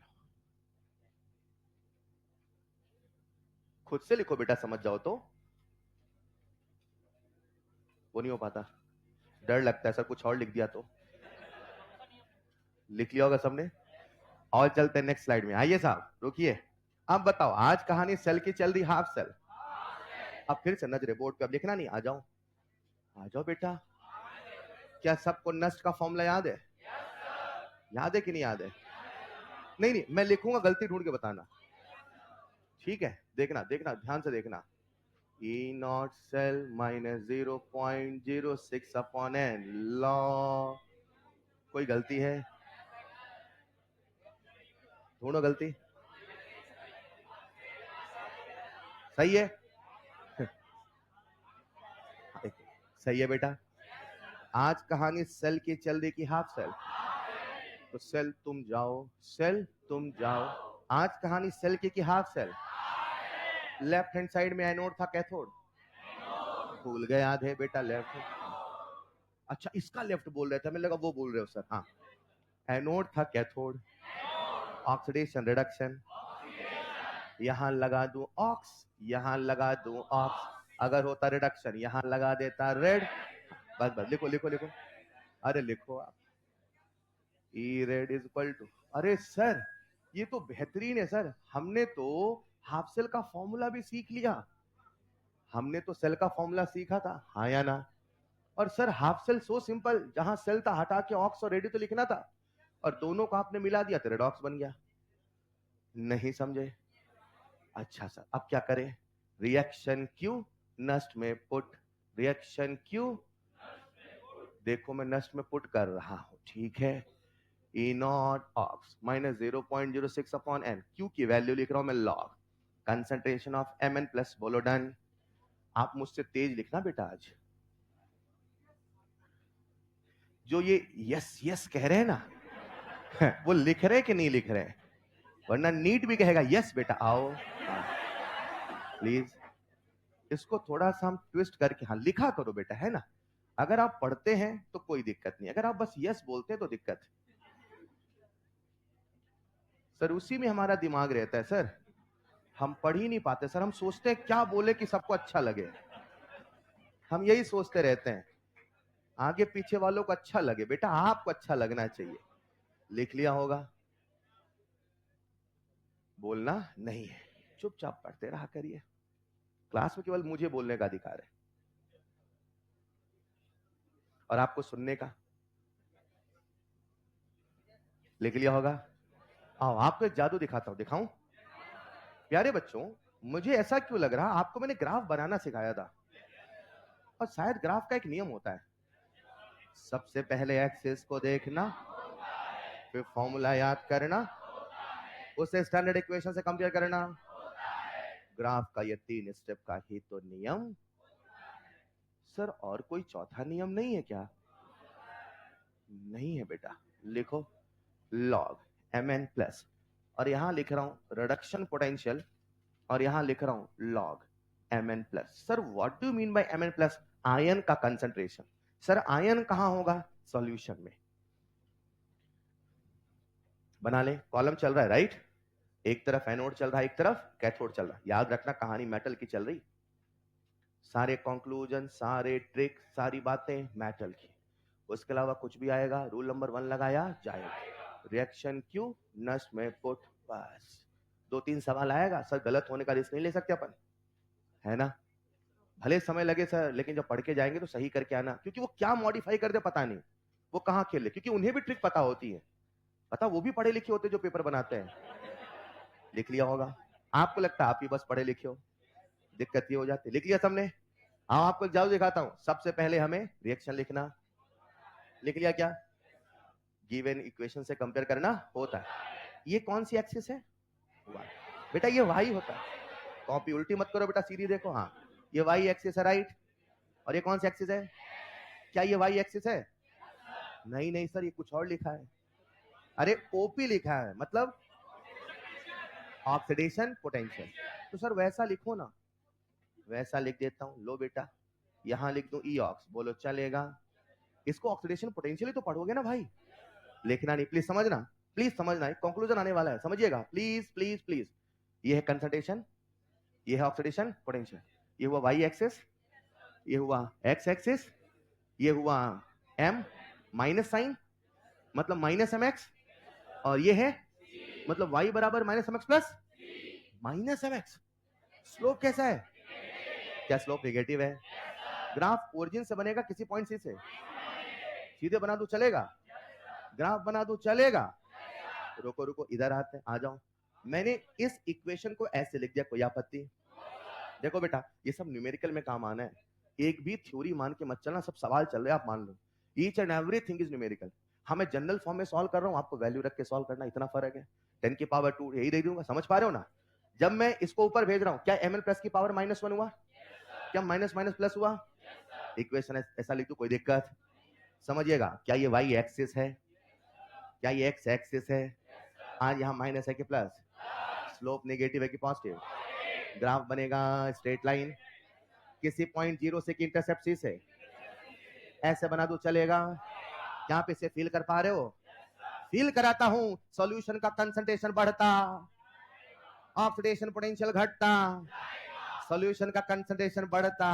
खुद से लिखो बेटा, समझ जाओ तो। वो नहीं हो पाता, डर लगता है सर कुछ और लिख दिया तो। लिख लिया होगा सबने? और चलते हैं नेक्स्ट स्लाइड में। आइए साहब रुकिए, अब बताओ, आज कहानी सेल की चल रही, हाफ सेल। अब फिर से नजरे बोर्ड पे, अब लिखना नहीं, आ जाओ आ जाओ बेटा। क्या सबको नष्ट का फॉर्मूला याद है? याद है कि नहीं याद है? नहीं नहीं, मैं लिखूंगा, गलती ढूंढ के बताना, ठीक है? देखना देखना ध्यान से देखना। E0 cell minus 0.06/n law. कोई गलती है? ढूंढो गलती। सही है? सही है बेटा। आज कहानी सेल की चल रही की हाफ सेल। तो सेल तुम जाओ, सेल तुम जाओ। आज कहानी सेल की half cell. Left hand side में एनोड था, कैथोड भूल गए आधे बेटा, लेफ्ट। अच्छा इसका लेफ्ट बोल रहे थे, मैं लगा वो बोल रहे हो सर। हाँ, एनोड था कैथोड, ऑक्सीडेशन रिडक्शन, यहां लगा दूं ऑक्स, यहां लगा दूं ऑक्स, अगर होता रिडक्शन यहां लगा देता रेड। बस बस लिखो लिखो लिखो, अरे लिखो आप, ई रेड इज इक्वल टू, अरे सर ये तो बेहतरीन है सर, हमने तो हाफ सेल का फॉर्मूला भी सीख लिया, हमने तो सेल का फॉर्मूला सीखा था, हाँ या ना? और sir half cell so simple, जहां सेल था हटा के ऑक्स और रेडी तो लिखना था, और दोनों को आपने मिला दिया तो रेडॉक्स बन गया। नहीं समझे? अच्छा सर, अब क्या करें? रिएक्शन क्यू नष्ट में पुट, रिएक्शन क्यू, देखो मैं नष्ट में पुट कर रहा हूं, ठीक है। E naught ox minus 0.06 upon n, Q की वैल्यू लिख रहा हूं मैं log concentration of Mn plus, बोलो डन। आप मुझसे तेज लिखना बेटा आज, जो ये यस यस कह रहे हैं ना वो लिख रहे कि नहीं लिख रहे हैं? वरना नीट भी कहेगा यस बेटा आओ, प्लीज इसको थोड़ा सा हम ट्विस्ट करके हाँ लिखा करो बेटा, है ना? अगर आप पढ़ते हैं तो कोई दिक्कत नहीं, अगर आप बस यस बोलते हैं तो दिक्कत। सर उसी में हमारा दिमाग रहता है सर, हम पढ़ ही नहीं पाते सर, हम सोचते हैं क्या बोले कि सबको अच्छा लगे, हम यही सोचते रहते हैं, आगे पीछे वालों को अच्छा लगे, बेटा आपको अच्छा लगना चाहिए। लिख लिया होगा, बोलना नहीं है, चुपचाप पढ़ते रहा करिए, क्लास में केवल मुझे बोलने का अधिकार है और आपको सुनने का। लिख लिया होगा, आओ आपको एक जादू दिखाता हूं, दिखाऊं? प्यारे बच्चों, मुझे ऐसा क्यों लग रहा, आपको मैंने ग्राफ बनाना सिखाया था, और शायद ग्राफ का एक नियम होता है, सबसे पहले एक्सिस को देखना, फिर फॉर्मूला याद करना, उसे स्टैंडर्ड इक्वेशन से कंपेयर करना, ग्राफ का ये 3 स्टेप का ही तो नियम। सर और कोई चौथा नियम नहीं है क्या? नहीं है बेटा, लिखो लॉग Mn प्लस, और यहां लिख रहा हूं रिडक्शन पोटेंशियल, और यहां लिख रहा हूं log Mn plus. Sir what do mean by Mn plus? Ion का कंसंट्रेशन। सर आयन कहां होगा? सॉल्यूशन में। बना ले, कॉलम चल रहा है राइट, एक तरफ एनोड चल रहा है, एक तरफ कैथोड चल रहा है, याद रखना कहानी मेटल की चल रही, सारे कंक्लूजन, सारे ट्रिक, सारी बातें मेटल की, उसके अलावा कुछ भी आएगा रूल नंबर 1 लगाया जाएगा, रिएक्शन क्यू नष्ट में पुट, बस 2-3 सवाल आएगा सर, गलत होने का रिस्क नहीं ले सकते अपन, है ना? भले समय लगे सर, लेकिन जब पढ़ के जाएंगे तो सही करके आना, क्योंकि वो क्या मॉडिफाई कर दे पता नहीं, वो कहां खेले, क्योंकि उन्हें भी ट्रिक पता होती है, पता वो भी पढ़े लिखे होते जो पेपर बनाते हैं। लिख लिया होगा, आपको लगता है आप ही बस पढ़े लिखे हो, दिक्कत ये हो जाती है। लिख लिया सबने? हाँ आपको एक जादू दिखाता हूं, सबसे पहले हमें रिएक्शन लिखना, लिख लिया क्या? गिवन इक्वेशन से कंपेयर करना होता है, ये कौन सी एक्सिस है? वाई, बेटा ये वाई होता है, कॉपी उल्टी मत करो बेटा, सीधी देखो, हाँ ये वाई एक्सिस है राइट, और ये कौन सी एक्सिस है? क्या ये वाई एक्सिस है? नहीं नहीं सर, ये कुछ और लिखा है, अरे ओपी लिखा है, मतलब ऑक्सीडेशन पोटेंशियल, तो सर वैसा लिखो ना, वैसा लिख देता हूं, लो बेटा यहां लिख दूं ई ऑक्स, बोलो चलेगा? इसको ऑक्सीडेशन पोटेंशियल ही तो पढ़ोगे ना भाई, लिखना नहीं, प्लीज समझना, प्लीज समझना, एक कंक्लूजन आने वाला है, समझिएगा प्लीज प्लीज प्लीज। ये है कंसंट्रेशन, ये है ऑक्सीडेशन पोटेंशियल, ये हुआ वाई एक्सिस, ये हुआ एक्स एक्सिस, ये हुआ एम माइनस साइन मतलब माइनस एम एक्स, और ये है मतलब वाई बराबर minus m x plus minus m x. Slope कैसा है? क्या स्लोप नेगेटिव है? ग्राफ ओरिजिन से बनेगा किसी पॉइंट सी से, सीधे बना दो चलेगा? ग्राफ बना दो चलेगा? रुको रुको इधर आते हैं, आ जाओ, मैंने इस इक्वेशन को ऐसे लिख दिया, कोई आपत्ति? देखो बेटा ये सब न्यूमेरिकल में काम आना है, एक भी थ्योरी मान के मत चलना, सब सवाल चल रहे हैं आप मान लो, each and everything is numerical, हमें जनरल फॉर्म में सॉल्व कर रहा हूं, आपको वैल्यू रख के सॉल्व करना, इतना फर्क है, 10 की पावर 2 यही दे दूंगा, समझ पा रहे हो ना? जब मैं इसको ऊपर भेज रहा हूं, क्या mn प्लस की पावर -1 हुआ? क्या माइनस माइनस प्लस हुआ? इक्वेशन ऐसा लिख दो, कोई दिक्कत? समझिएगा, क्या ये y एक्सिस है? क्या ये x एक्सिस है? आज यहाँ माइनस है कि प्लस? स्लोप नेगेटिव है कि पॉजिटिव? ग्राफ बनेगा स्ट्रेट लाइन, किसी पॉइंट 0 से की इंटरसेप्ट सी से, ऐसे बना दो चलेगा? क्या आप इसे फील कर पा रहे हो? फील कराता हूं, सॉल्यूशन का कंसंट्रेशन बढ़ता ऑक्सीडेशन पोटेंशियल घटता, सॉल्यूशन का कंसंट्रेशन बढ़ता,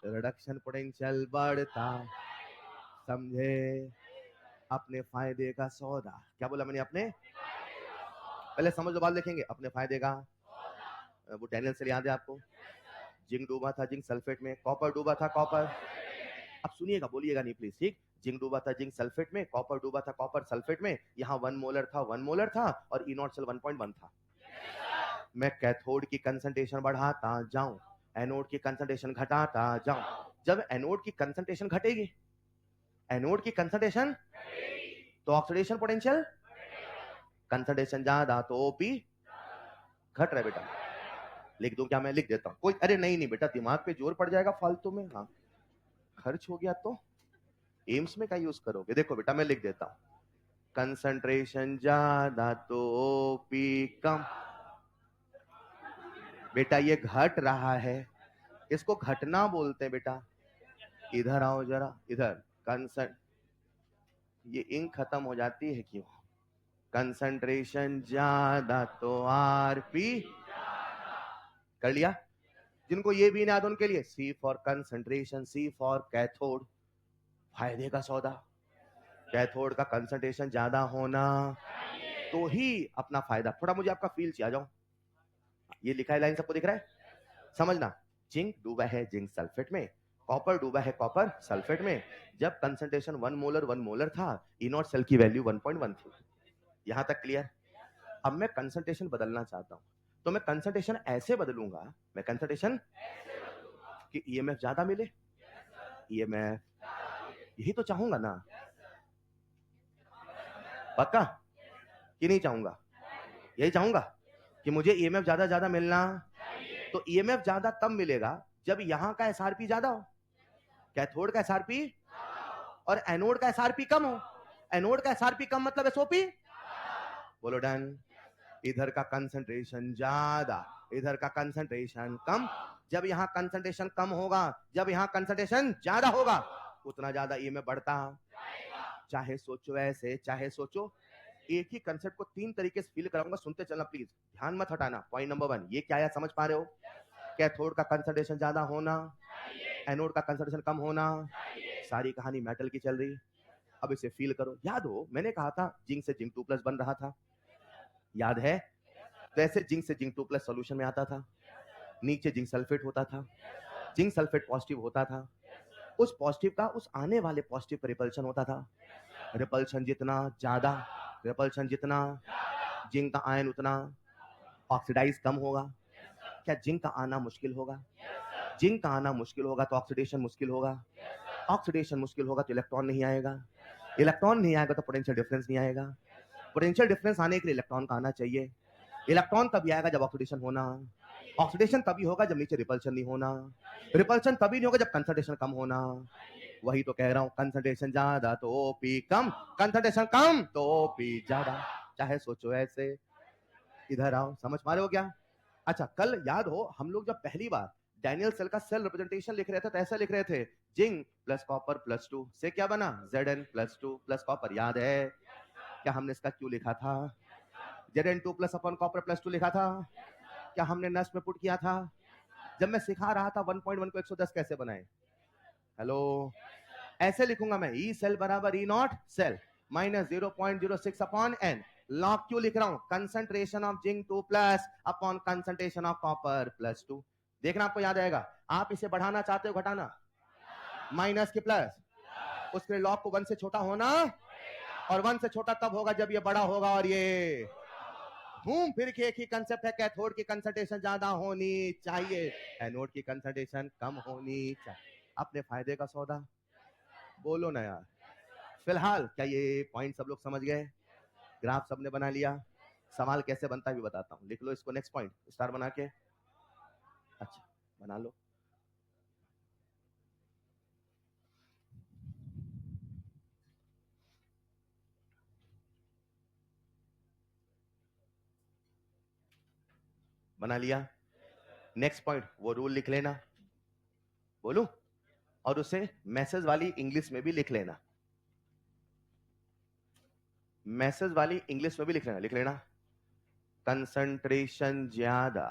रिडक्शन पोटेंशियल बढ़ता। समझे? अपने फायदे का सौदा। क्या बोला मैंने? अपने पहले समझ लो, बाद लिखेंगे। अपने फायदे का, वो डैनियल से याद है आपको? जिंक डूबा था जिंक सल्फेट में, कॉपर डूबा था कॉपर। अब सुनिएगा, बोलिएगा नहीं प्लीज, ठीक? जिंक डूबा था जिंक सल्फेट में, कॉपर डूबा था कॉपर सल्फेट में। यहाँ 1 मोलर था 1 मोलर था, और ई नॉट सेल 1.1 था। मैं कैथोड की कंसंट्रेशन बढ़ाता जाऊं, एनोड की कंसंट्रेशन घटाता जाऊं। जब एनोड की कंसंट्रेशन घटेगी, एनोड की कंसंट्रेशन, तो ऑक्सीडेशन पोटेंशियल, कंसंट्रेशन ज्यादा तो ओपी घट रहा है बेटा। लिख दूं क्या? मैं लिख देता हूं। कोई अरे नहीं बेटा, दिमाग पे जोर पड़ जाएगा फालतू में। हाँ, खर्च हो गया तो एम्स में क्या यूज करोगे? देखो बेटा, मैं लिख देता हूं। कंसंट्रेशन ज्यादा तो ओपी कम। बेटा ये घट रहा है, इसको घटना बोलते हैं बेटा। इधर आओ जरा, इधर। कंसंट, ये इंक खत्म हो जाती है क्यों? कंसंट्रेशन ज्यादा तो आरपी। कर लिया? जिनको ये भी याद, उनके लिए C for concentration, C for cathode. फायदे का सौदा, कैथोड का कंसंट्रेशन ज्यादा होना तो ही अपना फायदा। थोड़ा मुझे आपका फील चाहिए, आ जाओ। ये लिखा है लाइन, सबको दिख रहा है? समझना, जिंक डूबा है जिंक सल्फेट में, कॉपर डूबा है कॉपर सल्फेट में। जब कंसंट्रेशन 1 मोलर था, ई नॉट सेल की वैल्यू 1.1 थी। यहां तक क्लियर? अब मैं कंसंट्रेशन बदलना चाहता हूं, तो मैं कंसंट्रेशन ऐसे बदलूंगा, मैं कंसंट्रेशन कि ईएमएफ ज्यादा मिले। ईएमएफ, यही तो चाहूंगा ना? पक्का कि नहीं चाहूंगा? यही चाहूंगा कि मुझे ईएमएफ ज्यादा ज्यादा मिलना। तो ईएमएफ ज्यादा तब मिलेगा जब यहां का एसआरपी ज्यादा हो, कैथोड का एसआरपी, और एनोड का एसआरपी कम हो। एनोड का एसआरपी कम मतलब एसओपी। बोलो डन। इधर का कंसंट्रेशन ज्यादा, इधर का कंसंट्रेशन कम। जब यहां कंसंट्रेशन कम होगा, जब यहां कंसंट्रेशन ज्यादा होगा, उतना ज्यादा ईएमएफ बढ़ता। चाहे सोचो ऐसे, चाहे सोचो। एक ही कंसेप्ट को 3 तरीके से फील कराऊंगा, सुनते चलना प्लीज, ध्यान मत हटाना। पॉइंट नंबर 1, ये क्या है समझ पा रहे हो? कैथोड का कंसंट्रेशन ज्यादा होना, एनोड का कंसंट्रेशन कम होना। सारी कहानी मेटल की चल रही। अब इसे फील करो। याद हो मैंने कहा था जिंक से जिंक 2+ बन रहा था, याद है? तो ऐसे जिंक से जिंक 2+ सॉल्यूशन में आता था, नीचे जिंक सल्फेट होता था, जिंक सल्फेट पॉजिटिव होता था, उस पॉजिटिव का उस आने वाले पॉजिटिव पर रिपल्शन होता था। रिपल्शन जितना ज्यादा, रिपल्शन जितना, जिंक का आयन उतना ऑक्सीडाइज कम होगा। क्या जिंक का आना मुश्किल होगा? जिंक का आना मुश्किल होगा तो ऑक्सीडेशन मुश्किल होगा। ऑक्सीडेशन मुश्किल होगा तो इलेक्ट्रॉन नहीं आएगा। इलेक्ट्रॉन नहीं आएगा तो पोटेंशियल डिफरेंस नहीं आएगा। पोटेंशियल डिफरेंस आने के लिए इलेक्ट्रॉन का आना चाहिए। इलेक्ट्रॉन तभी आएगा जब ऑक्सीडेशन होना। ऑक्सीडेशन तभी होगा जब नीचे रिपल्शन नहीं होना। रिपल्शन तभी नहीं होगा जब कंसंट्रेशन कम होना। वही तो कह रहा हूं, कंसंट्रेशन ज्यादा तो ओपी कम, कंसंट्रेशन कम तो ओपी ज्यादा। चाहे सोचो ऐसे। इधर आओ, समझ पा रहे हो क्या? अच्छा, कल याद हो हम लोग जब पहली बार डैनियल सेल का सेल रिप्रेजेंटेशन लिख रहे थे तो ऐसा लिख रहे थे, जिंक प्लस कॉपर प्लस 2 से क्या बना? Zn plus 2 plus copper. याद है क्या हमने इसका क्यों लिखा था? Zn2 प्लस अपन कॉपर प्लस 2 लिखा था। क्या हमने नस में पुट किया था? जब मैं सिखा रहा था 1.1 को 110 कैसे बनाए। हेलो, ऐसे लिखूंगा मैं, ई सेल बराबर E naught cell minus 0.06 upon n. Log क्यों लिख रहा हूं? Concentration of zinc 2+ upon concentration of copper plus 2। देखना आपको याद आएगा। आप इसे बढ़ाना चाहते हो घटाना? माइनस के प्लस, उसके लॉग को 1 से छोटा होना, और 1 से छोटा तब होगा जब ये बड़ा होगा। और ये घूम फिर के एक ही कंसेप्ट है, कैथोड की कंसंट्रेशन ज्यादा होनी चाहिए, एनोड की कंसंट्रेशन कम होनी चाहिए। अपने फायदे का सौदा। बोलो ना यार। फिलहाल क्या ये पॉइंट सब लोग समझ गए? ग्राफ सबने बना लिया? सवाल कैसे बनता है भी बताता हूं, लिख लो इसको। नेक्स्ट पॉइंट स्टार बना के, अच्छा बना लो। बना लिया? नेक्स्ट पॉइंट वो रूल लिख लेना, बोलू, और उसे मैसेज वाली इंग्लिश में भी लिख लेना। मैसेज वाली इंग्लिश में भी लिख लेना, लिख लेना। कंसंट्रेशन ज्यादा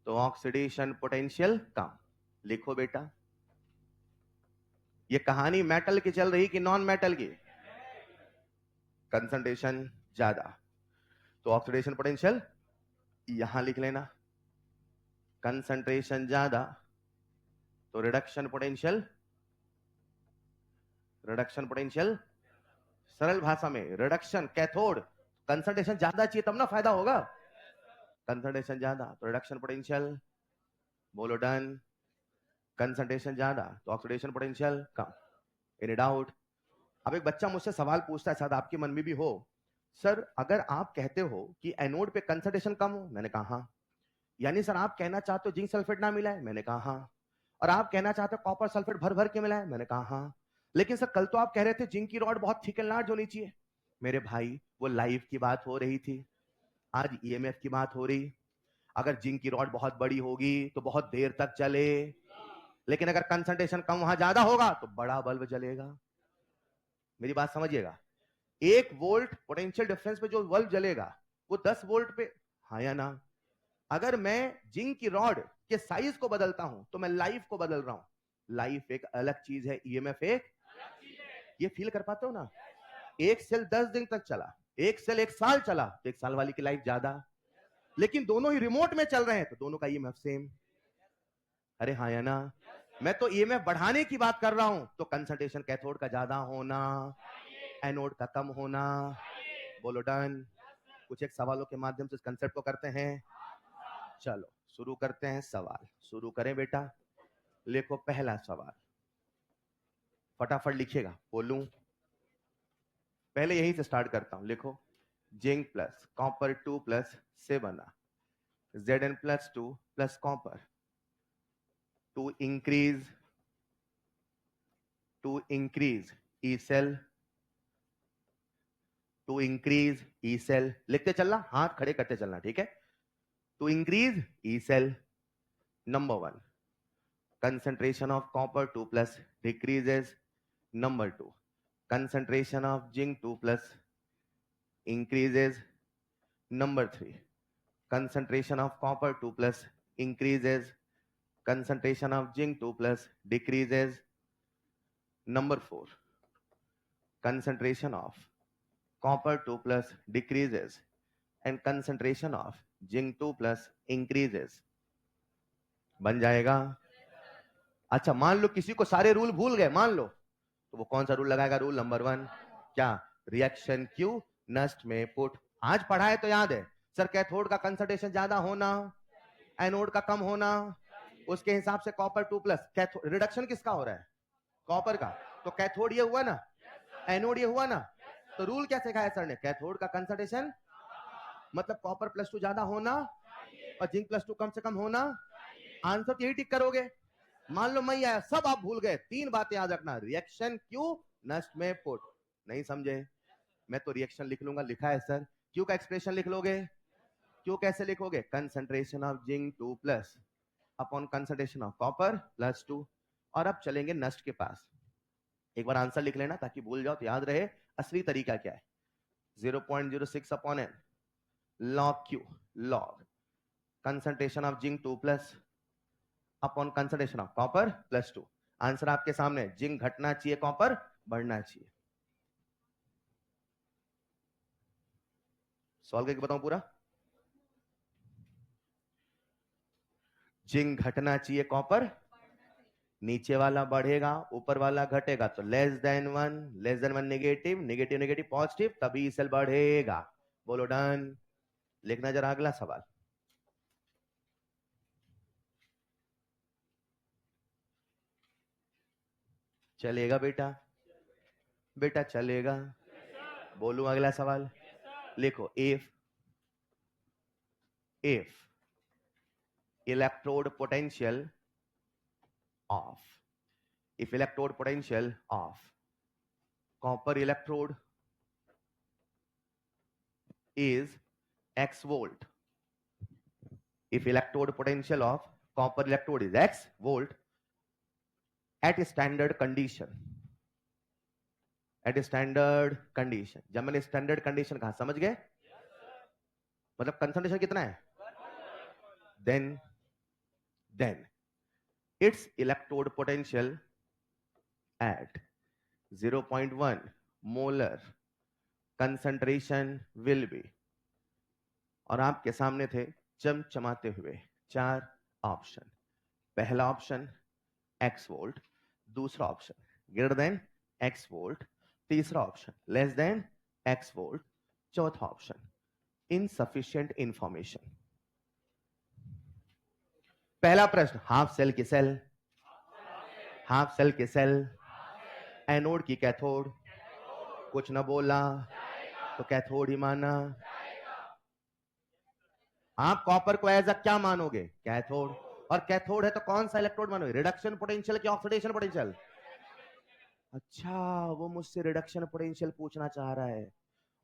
तो ऑक्सीडेशन पोटेंशियल कम। लिखो बेटा, ये कहानी मेटल की चल रही कि नॉन मेटल की? कंसंट्रेशन ज्यादा तो ऑक्सीडेशन पोटेंशियल, यहां लिख लेना। कंसंट्रेशन ज्यादा तो रिडक्शन पोटेंशियल, रिडक्शन पोटेंशियल सरल भाषा में रिडक्शन कैथोड, कंसंट्रेशन ज्यादा चाहिए तब ना फायदा होगा। कंसंट्रेशन ज्यादा तो रिडक्शन पोटेंशियल, बोलो डन। कंसंट्रेशन ज्यादा तो ऑक्सीडेशन पोटेंशियल कम। Any doubt? अब एक बच्चा मुझसे सवाल पूछता है, शायद आपके मन में भी हो, सर अगर आप कहते हो कि एनोड पे कंसंट्रेशन कम हो, मैंने कहा हाँ, यानी सर आप कहना चाहते हो जिंक सल्फेट ना मिला है, मैंने कहा हाँ, और आप कहना चाहते हो कॉपर सल्फेट भर भर के मिला है, मैंने कहा हाँ, लेकिन सर कल तो आप कह रहे थे जिंक की रॉड बहुत थिक एंड लार्ज होनी चाहिए। मेरे भाई वो लाइफ की बात हो रही थी, आज ईएमएफ की बात हो रही। अगर जिंक की रॉड बहुत बड़ी होगी तो बहुत देर तक चले, लेकिन अगर कंसंट्रेशन कम वहां ज्यादा होगा तो बड़ा बल्ब जलेगा। मेरी बात समझिएगा, 1 वोल्ट पोटेंशियल डिफरेंस पे जो बल्ब जलेगा वो 10 वोल्ट पे, हाँ या ना? अगर मैं जिंक की रॉड के साइज को बदलता हूं तो मैं लाइफ को बदल रहा हूं। लाइफ एक अलग चीज है, ईएमएफ एक, ये फील कर पाते हो ना? एक सेल 10 दिन तक चला, एक सेल 1 साल चला, तो 1 साल वाली की लाइफ ज्यादा, लेकिन दोनों ही रिमोट में चल रहे हैं तो दोनों का ईएमएफ सेम। अरे हाँ या ना? मैं तो ईएमएफ बढ़ाने की बात कर रहा हूं, तो कंसंट्रेशन कैथोड का ज्यादा होना, एनोड का कम होना। बोलो डन। कुछ एक सवालों के माध्यम से इस कंसेप्ट को करते हैं। चलो शुरू करते हैं, सवाल शुरू करें बेटा। लिखो पहला सवाल, फटाफट लिखिएगा, बोलूं पहले यहीं से स्टार्ट करता हूं। लिखो, जिंक प्लस कॉपर 2 प्लस से बना Zn plus 2 plus copper to increase E cell, to increase E cell. लिखते चलना, हाथ खड़े करते चलना, ठीक है? To increase E cell, number 1 concentration of copper 2 plus decreases, number 2 concentration of zinc 2 plus increases, number 3 concentration of copper 2 plus increases, concentration of zinc 2 plus decreases, number 4 concentration of copper 2 plus decreases and concentration of zinc 2 plus increases। बन जाएगा? अच्छा मान लो किसी को सारे rule भूल गए, मान लो, तो वो कौन सा रूल लगाएगा? रूल नंबर 1, क्या? रिएक्शन क्यू नष्ट में पुट। आज पढ़ा है तो याद है सर, कैथोड का कंसंट्रेशन ज्यादा होना, एनोड का कम होना, उसके हिसाब से कॉपर 2 प्लस। रिडक्शन किसका हो रहा है? कॉपर का। तो कैथोड ये हुआ ना, एनोड ये हुआ ना, तो रूल क्या सिखाया सर ने? कैथोड का कंसंट्रेशन मतलब कॉपर +2 ज्यादा होना और जिंक +2 कम से कम होना। आंसर तो यही टिक करोगे। मान लो मैं आया, सब आप भूल गए, 3 बातें याद रखना, रिएक्शन क्यू नष्ट में पुट। नहीं समझे? मैं तो रिएक्शन लिख लूंगा, लिखा है सर। क्यू का एक्सप्रेशन लिख लोगे? क्यू कैसे लिखोगे? Concentration of zinc 2 plus upon concentration of copper +2। और अब चलेंगे नष्ट के पास। एक बार आंसर लिख लेना ताकि भूल जाओ तो याद रहे असली तरीका क्या है। 0.06 upon n log Q, log concentration of zinc 2 plus upon concentration of copper +2। Answer आपके सामने, जिंक घटना चाहिए, कॉपर बढ़ना चाहिए। सॉल्व करके बताऊं पूरा? जिंक घटना चाहिए, कॉपर नीचे वाला बढ़ेगा, ऊपर वाला घटेगा, तो less than 1 negative, negative negative positive, तभी सेल बढ़ेगा। बोलो डन। लिखना जरा अगला सवाल। चलेगा बेटा? बेटा चलेगा? बोलूं अगला सवाल? लिखो, if electrode potential of copper electrode is x volt, if electrode potential of copper electrode is x volt at standard condition, जब मैंने स्टैंडर्ड कंडीशन कहा, समझ गए? मतलब कंसंट्रेशन कितना है? then its electrode potential at 0.1 molar concentration will be, और आपके सामने थे चमचमाते हुए 4 ऑप्शन। पहला ऑप्शन x वोल्ट, दूसरा option greater than x volt, तीसरा option less than x volt, चौथा ऑप्शन इनसफिशिएंट इंफॉर्मेशन। पहला प्रश्न, हाफ सेल की सेल, हाफ सेल की सेल, एनोड की कैथोड, कुछ ना बोला तो कैथोड ही माना। आप कॉपर को एज अ क्या मानोगे? कैथोड। और कैथोड है तो कौन सा इलेक्ट्रोड मानोगे? रिडक्शन पोटेंशियल की ऑक्सीडेशन पोटेंशियल? अच्छा, वो मुझसे रिडक्शन पोटेंशियल पूछना चाह रहा है।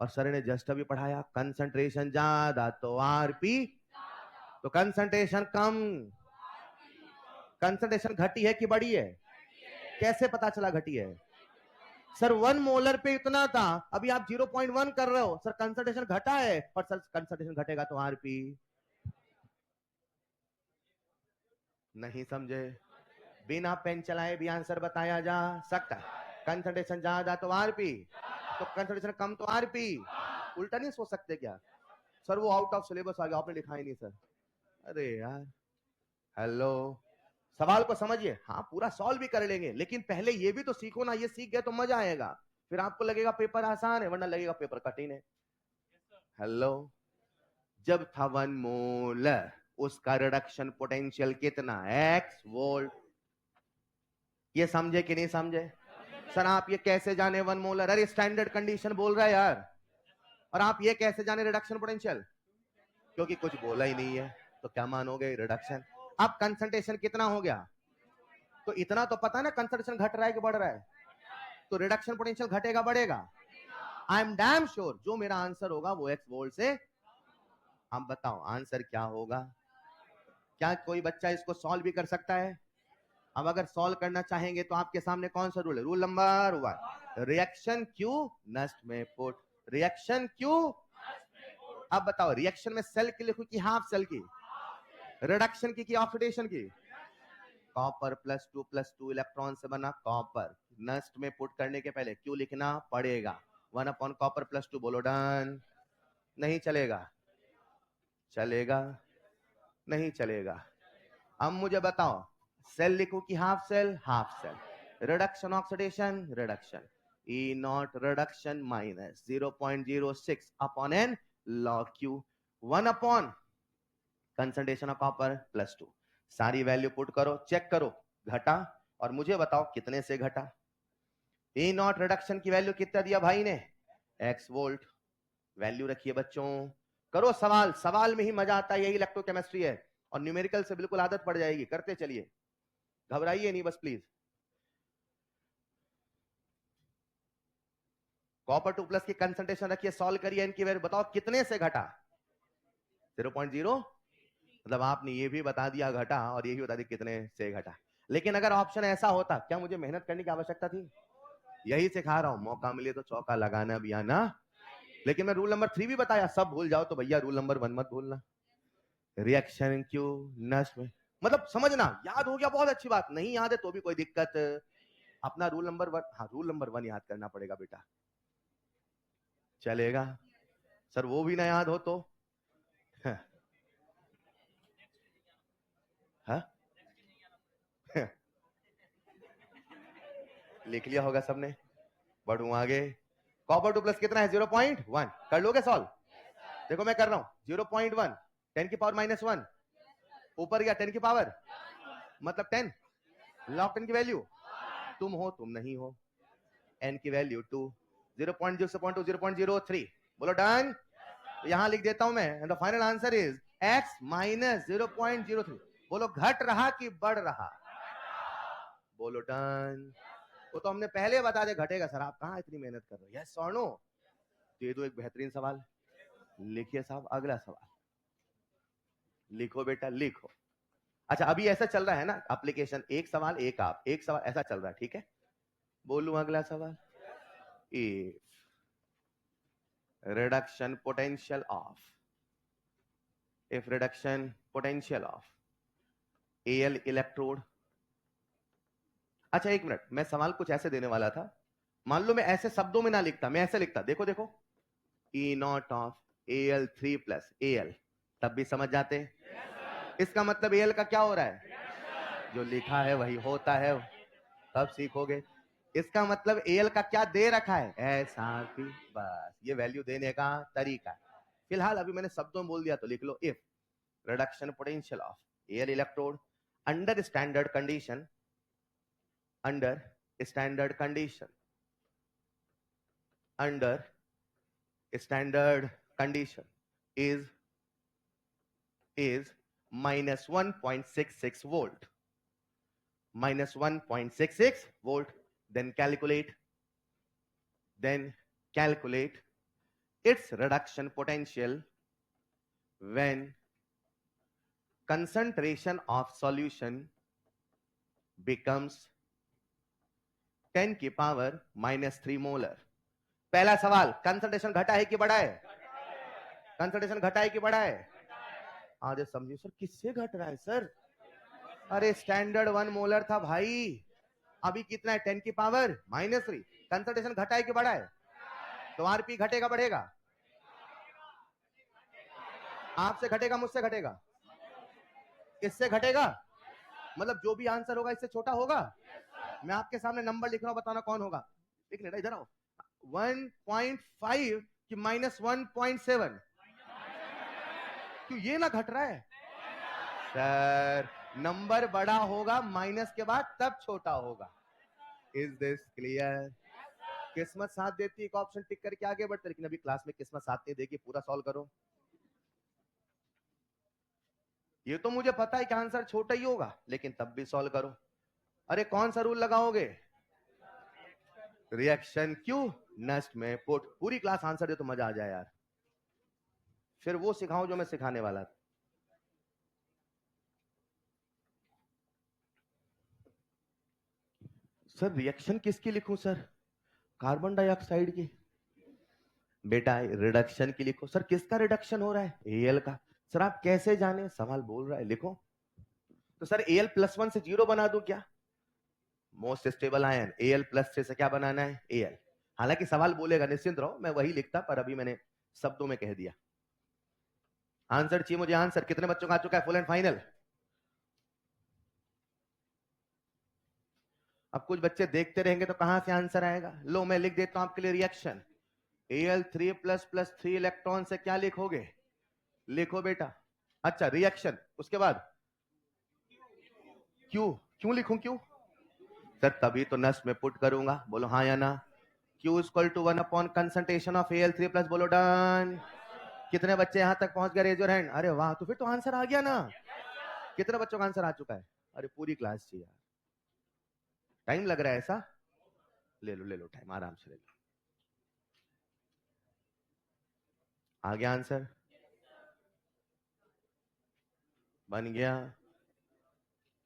और सर ने जस्ट अभी पढ़ाया कंसंट्रेशन ज्यादा तो आरपी, तो कंसंट्रेशन कम, कंसंट्रेशन घटी है कि बढ़ी है? कैसे पता चला घटी है? सर 1 मोलर पे इतना था, अभी आप 0.1 कर रहे हो, सर कंसंट्रेशन घटा है, पर सर कंसंट्रेशन घटेगा तो आरपी। नहीं समझे? बिना पेन चलाए भी आंसर बताया जा सकता है। कंसंट्रेशन ज्यादा तो आरपी, तो कंसंट्रेशन कम तो आरपी। उल्टा नहीं सोच सकते क्या? सर वो आउट ऑफ सिलेबस आ गया, आपने लिखा ही नहीं सर। अरे यार, हेलो, सवाल को समझिए। हाँ पूरा सॉल्व भी कर लेंगे, लेकिन पहले ये भी तो सीखो ना। ये सीख गए तो मजा आएगा, फिर आपको लगेगा पेपर आसान है, वरना लगेगा पेपर कठिन है। हेलो, जब था 1 मोलर, उसका रिडक्शन पोटेंशियल कितना? x volt. ये समझे कि नहीं समझे? सर आप ये कैसे जाने 1 मोलर? अरे स्टैंडर्ड कंडीशन बोल रहा है यार। और आप ये कैसे जाने रिडक्शन पोटेंशियल? क्योंकि कुछ बोला ही नहीं है, तो क्या मानोगे? रिडक्शन। अब कंसंट्रेशन कितना हो गया? तो इतना तो पता ना कंसंट्रेशन घट रहा है कि बढ़ रहा है, तो रिडक्शन पोटेंशियल घटेगा बढ़ेगा? आई एम डैम श्योर जो मेरा आंसर होगा वो x वोल्ट से। अब बताओ आंसर क्या होगा? क्या कोई बच्चा इसको सॉल्व भी कर सकता है? अब अगर सॉल्व करना चाहेंगे तो आपके सामने कौन सा रूल है? रूल नंबर 1, रिएक्शन क्यू नष्ट में पुट, रिएक्शन क्यू। अब बताओ रिएक्शन में सेल की लिखूं कि हाफ सेल की? रिडक्शन की ऑक्सीडेशन की? कॉपर +2 इलेक्ट्रॉन से बना कॉपर, नष्ट में पुट करने के पहले क्यू लिखना पड़ेगा। 1 अपॉन कॉपर +2, बोलो डन। नहीं चलेगा? चलेगा? नहीं चलेगा? अब मुझे बताओ सेल लिखूं कि half cell? Half cell. Reduction oxidation? Reduction. E naught reduction minus 0.06 upon n log Q, 1 upon concentration of copper +2। सारी वैल्यू पुट करो, चेक करो घटा, और मुझे बताओ कितने से घटा। E नॉट रिडक्शन की वैल्यू कितना दिया भाई ने? x volt. वैल्यू रखिए बच्चों, करो सवाल, सवाल में ही मजा आता है, यही इलेक्ट्रोकेमिस्ट्री है। और न्यूमेरिकल से बिल्कुल आदत पड़ जाएगी, करते चलिए, घबराइए नहीं बस प्लीज। कॉपर 2+ की कंसंट्रेशन रखिए, सॉल्व करिए, इनकी वैल्यू बताओ कितने से घटा? 0.0। मतलब आपने ये भी बता दिया घटा, और ये भी बता दिया कितने से घटा। लेकिन अगर ऑप्शन ऐसा होता, क्या मुझे मेहनत करने की आवश्यकता थी? यही सिखा रहा हूं, मौका मिले तो चौका लगाना भी आना। लेकिन मैं रूल नंबर 3 भी बताया, सब भूल जाओ तो भैया रूल नंबर 1 मत भूलना। रिएक्शन क्यू नष्ट में, मतलब समझना, याद हो गया बहुत अच्छी बात, नहीं याद है तो भी कोई दिक्कत। अपना रूल नंबर 1, हाँ रूल नंबर 1 याद करना पड़ेगा बेटा। चलेगा? सर वो भी ना याद हो तो? हाँ? लिख लिया होगा सबने, बढ़ू आगे। कॉपर 2+ कितना है? 0.1। कर लोगे सॉल्व? देखो मैं कर रहा हूं, 0.1 10 की पावर -1, ऊपर गया 10 की पावर, मतलब 10, लॉग 10 की वैल्यू, तुम हो तुम नहीं हो, n की वैल्यू 2, 0.02 0.03, बोलो डन। तो यहां लिख देता हूं मैं, and the final answer is x - 0.03। बोलो घट रहा कि बढ़ रहा? बोलो डन। वो तो हमने पहले बता दिया घटेगा सर, आप कहां इतनी मेहनत कर रहे हो? यस और नो? दे दो एक बेहतरीन सवाल, लिखिए साहब अगला सवाल, लिखो बेटा लिखो। अच्छा अभी ऐसा चल रहा है ना एप्लीकेशन, एक सवाल एक आप, एक सवाल, ऐसा चल रहा है, ठीक है? बोलूं अगला सवाल, if reduction potential of if reduction potential of Al electrode. अच्छा एक मिनट, मैं सवाल कुछ ऐसे देने वाला था, मान लो मैं ऐसे शब्दों में ना लिखता, मैं ऐसे लिखता, देखो देखो E0 of Al3 plus Al, तब भी समझ जाते हैं? इसका मतलब Al का क्या हो रहा है? जो लिखा है वही होता है, तब सीखोगे। इसका मतलब Al का क्या दे रखा है? SRP, बस ये वैल्यू देने का तरीका है। फिलहाल अभी मैंने शब्दों में बोल दिया तो लिख लो, if reduction potential of Al electrode under standard condition, under standard condition, under standard condition is minus 1.66 volt, minus 1.66 volt. Then calculate its reduction potential when concentration of solution becomes 10 की पावर -3 मोलर। पहला सवाल, concentration घटा है कि बढ़ा है? Concentration घटा है कि बढ़ा है? आधे समझिए सर, किससे घट रहा है सर? अरे स्टैंडर्ड 1 मोलर था भाई, अभी कितना है? 10 की पावर -3। कंसंट्रेशन घटा है कि बढ़ा है? तो आरपी घटेगा बढ़ेगा? आपसे घटेगा, मुझसे घटेगा, इससे घटेगा? मतलब जो भी आंसर होगा इससे छोटा होगा? मैं आपके सामने नंबर लिख रहा हूं, बताना कौन होगा। लिख लेना, इधर आओ। 1.5 कि -1.7? क्यों ये ना घट रहा है? सर नंबर बड़ा होगा माइनस के बाद, तब छोटा होगा। Is this clear? किस्मत साथ देती है, एक ऑप्शन टिक करके आगे बढ़ते, लेकिन अभी क्लास में किस्मत साथ नहीं देगी, पूरा सॉल्व करो। ये तो मुझे पता है कि आंसर छोटा ही होगा, लेकिन तब भी सॉल्व करो। अरे कौन सा रूल लगाओगे? रिएक्शन क्यों नष्ट में पुट। पूरी क्लास आंसर दे तो मजा आ जाए यार, फिर वो सिखाओ जो मैं सिखाने वाला था। सर रिएक्शन किसकी लिखूं सर? कार्बन डाइऑक्साइड की? बेटा रिडक्शन की लिखो। सर किसका रिडक्शन हो रहा है? Al का। सर आप कैसे जाने? सवाल बोल रहा है, लिखो। तो सर Al+1 से 0 बना दूं क्या? मोस्ट स्टेबल आयन Al+3 से क्या बनाना है? Al। हालांकि सवाल बोलेगा, निश्चिंत रहो, मैं वही लिखता, पर अभी मैंने शब्दों में कह दिया। आंसर चाहिए मुझे, आंसर। कितने बच्चों का आ चुका है फुल एंड फाइनल? अब कुछ बच्चे देखते रहेंगे तो कहां से आंसर आएगा? लो मैं लिख देता हूं आपके लिए रिएक्शन। Al3++ 3 इलेक्ट्रॉन से क्या लिखोगे? लिखो बेटा। अच्छा रिएक्शन, उसके बाद क्यू। क्यों लिखूं क्यू? सर तभी तो नष्ट में पुट करूंगा, बोलो हाँ या ना। Q equal to 1 upon concentration of Al3+, बोलो डन। कितने बच्चे यहां तक पहुंच गए? Raise your hand. अरे वाह, तो फिर तो आंसर आ गया ना। कितने बच्चों का आंसर आ चुका है? अरे पूरी क्लास चाहिए। टाइम लग रहा है ऐसा? ले लो टाइम, आराम से ले लो। आ गया आंसर? बन गया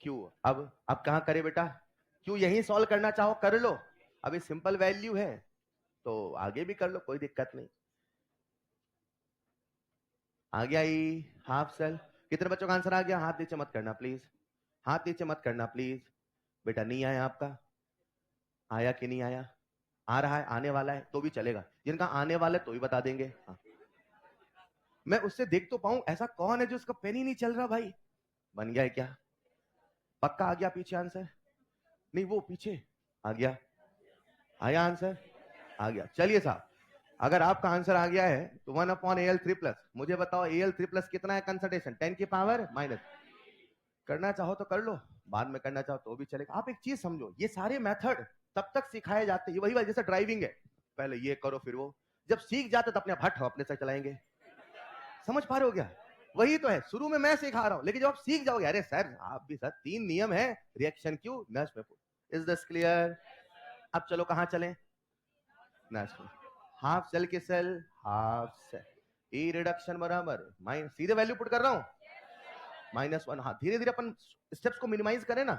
क्यू। अब कहां करे बेटा? क्यू यही सॉल्व करना चाहो कर लो, अभी सिंपल वैल्यू है तो आगे भी कर लो, कोई दिक्कत नहीं। आ गया ई हाफ सेल। कितने बच्चों का आंसर आ गया? हाथ नीचे मत करना प्लीज, हाथ नीचे मत करना प्लीज। बेटा नहीं आया आपका? आया कि नहीं आया? आ रहा है, आने वाला है तो भी चलेगा, जिनका आने वाला है तो भी बता देंगे। हाँ मैं उससे देख तो पाऊं, ऐसा कौन है जो उसका पेन ही नहीं चल रहा भाई? बन गया है क्या? पक्का आ गया पीछे आंसर? नहीं वो पीछे आ गया, आया आंसर? आ गया। चलिए साहब, अगर आपका आंसर आ गया है तो 1/Al3+, मुझे बताओ Al3+ कितना है कंसंट्रेशन? 10 की पावर माइनस। करना चाहो तो कर लो, बाद में करना चाहो तो भी चलेगा। आप एक चीज समझो, ये सारे मेथड तब तक सिखाए जाते हैं, वही बात जैसे ड्राइविंग है, पहले ये करो फिर वो, जब सीख जाते तो अपने आप हट अपने से चलाएंगे। समझ पा रहे हो क्या? वही तो है, शुरू में मैं सिखा रहा हूं, लेकिन जब आप सीख जाओगे, अरे सर आप भी सर, 3 नियम है, रिएक्शन क्यों नष्ट में पुट। Is this clear? अब चलो कहां चलें? नष्ट में। हाफ सेल के cell, half cell E reduction बराबर सीधे वैल्यू पुट कर रहा हूं, -1। हाँ धीरे धीरे अपन स्टेप्स को मिनिमाइज करें ना,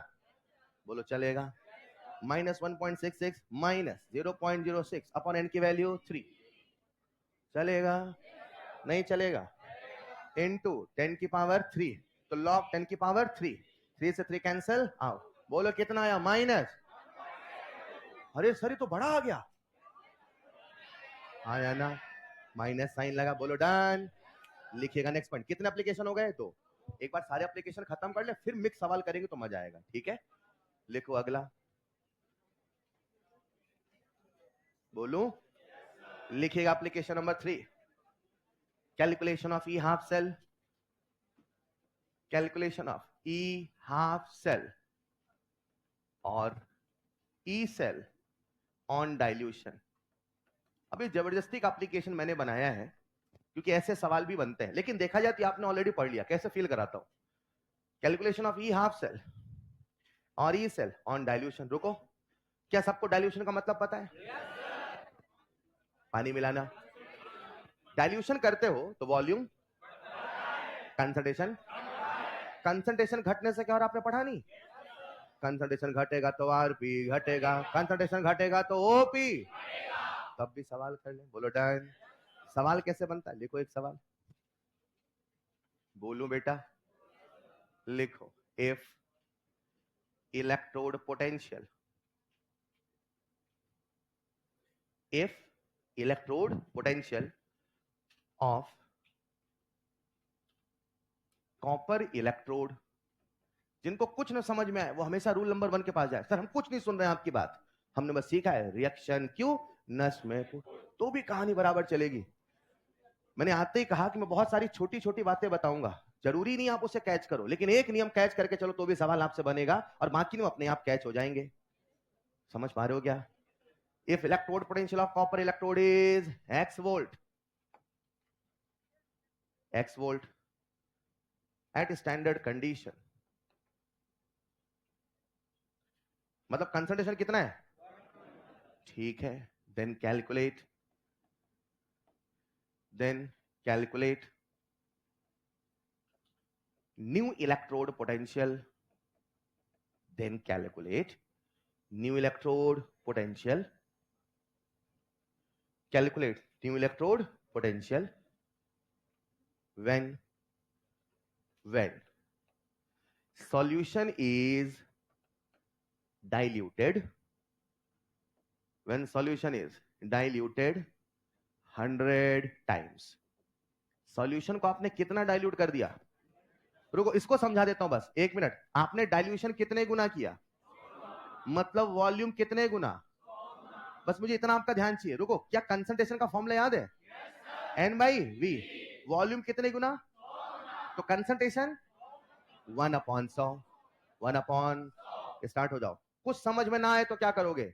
बोलो चलेगा। -1.66 -0.06 अपॉन n की वैल्यू 3, चलेगा नहीं चलेगा? इंटू 10 की पावर 3, तो लॉग 10 की पावर 3, 3 से 3 कैंसिल आउट, बोलो कितना आया? माइनस। अरे सर ये तो बड़ा आ गया, आया ना, माइनस साइन लगा, बोलो डन। लिखिएगा नेक्स्ट पॉइंट। कितने एप्लीकेशन हो गए? तो एक बार सारे एप्लीकेशन खत्म कर ले, फिर मिक्स सवाल करेंगे तो मजा आएगा, ठीक है? लिखो अगला, बोलू, लिखिएगा application number 3, calculation of E half cell, calculation of E half cell और ई सेल ऑन डाइल्यूशन। अभी जबरदस्ती का एप्लीकेशन मैंने बनाया है क्योंकि ऐसे सवाल भी बनते हैं, लेकिन देखा जाए तो आपने ऑलरेडी पढ़ लिया। कैसे फील कराता हूं? Calculation of E half cell और ई सेल ऑन डाइल्यूशन। रुको, क्या सबको डाइल्यूशन का मतलब पता है? पानी मिलाना। डाइल्यूशन करते हो तो वॉल्यूम, कंसंट्रेशन, कंसंट्रेशन घटने से क्या हो रहा, आपने पढ़ा नहीं? कंसंट्रेशन घटेगा तो आरपी घटेगा, कंसंट्रेशन घटेगा तो ओपी। तब भी सवाल कर ले, बोलो डन। सवाल कैसे बनता है? लिखो एक सवाल, बोलूं बेटा, लिखो, if electrode potential, if electrode potential of copper electrode, जिनको कुछ ना समझ में आए वो हमेशा रूल नंबर 1 के पास जाए। सर हम कुछ नहीं सुन रहे हैं आपकी बात, हमने बस सीखा है रिएक्शन क्यों नष्ट में, तो भी कहानी बराबर चलेगी। मैंने आते ही कहा कि मैं बहुत सारी छोटी छोटी बातें बताऊंगा, जरूरी नहीं आप उसे कैच करो, लेकिन एक नियम कैच करके चलो तो भी सवाल आपसे बनेगा और बाकी नियम अपने आप कैच हो जाएंगे। समझ पा रहे हो क्या? If electrode potential of copper electrode is x volt at standard condition, मतलब कंसंट्रेशन कितना है? ठीक है, then calculate new electrode potential, then calculate new electrode potential, calculate new electrode potential when solution is diluted, when solution is diluted 100 times। Solution को आपने कितना dilute कर दिया? रुको इसको समझा देता हूं बस, एक मिनट। आपने डाइल्यूशन कितने गुना किया? मतलब वॉल्यूम कितने गुना? बस मुझे इतना आपका ध्यान चाहिए। रुको, क्या कंसंट्रेशन का फॉर्मूला याद है? N by we. वॉल्यूम कितने गुना? तो कंसंट्रेशन 1/100, 1/, स्टार्ट हो जाओ। कुछ समझ में ना आए तो क्या करोगे?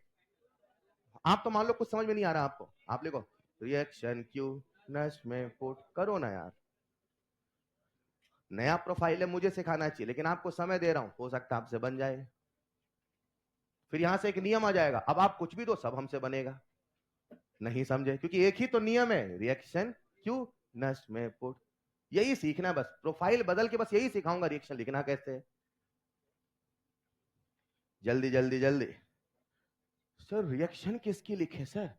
आप तो मान लो कुछ समझ में नहीं आ रहा आपको, आप लिखो रिएक्शन क्यू नष्ट में पुट करो ना यार। नया प्रोफाइल है, मुझे सिखाना चाहिए, लेकिन आपको समय दे रहा हूं, हो सकता है आपसे बन जाए। फिर यहां से एक नियम आ जाएगा, अब आप कुछ भी दो सब हमसे बनेगा। नहीं समझे? क्योंकि एक ही तो नियम है, रिएक्शन क्यू नष्ट में पुट। यही सीखना बस, प्रोफाइल बदल के बस यही सिखाऊंगा, रिएक्शन लिखना कैसे। जल्दी जल्दी जल्दी। सर रिएक्शन किसकी लिखे सर?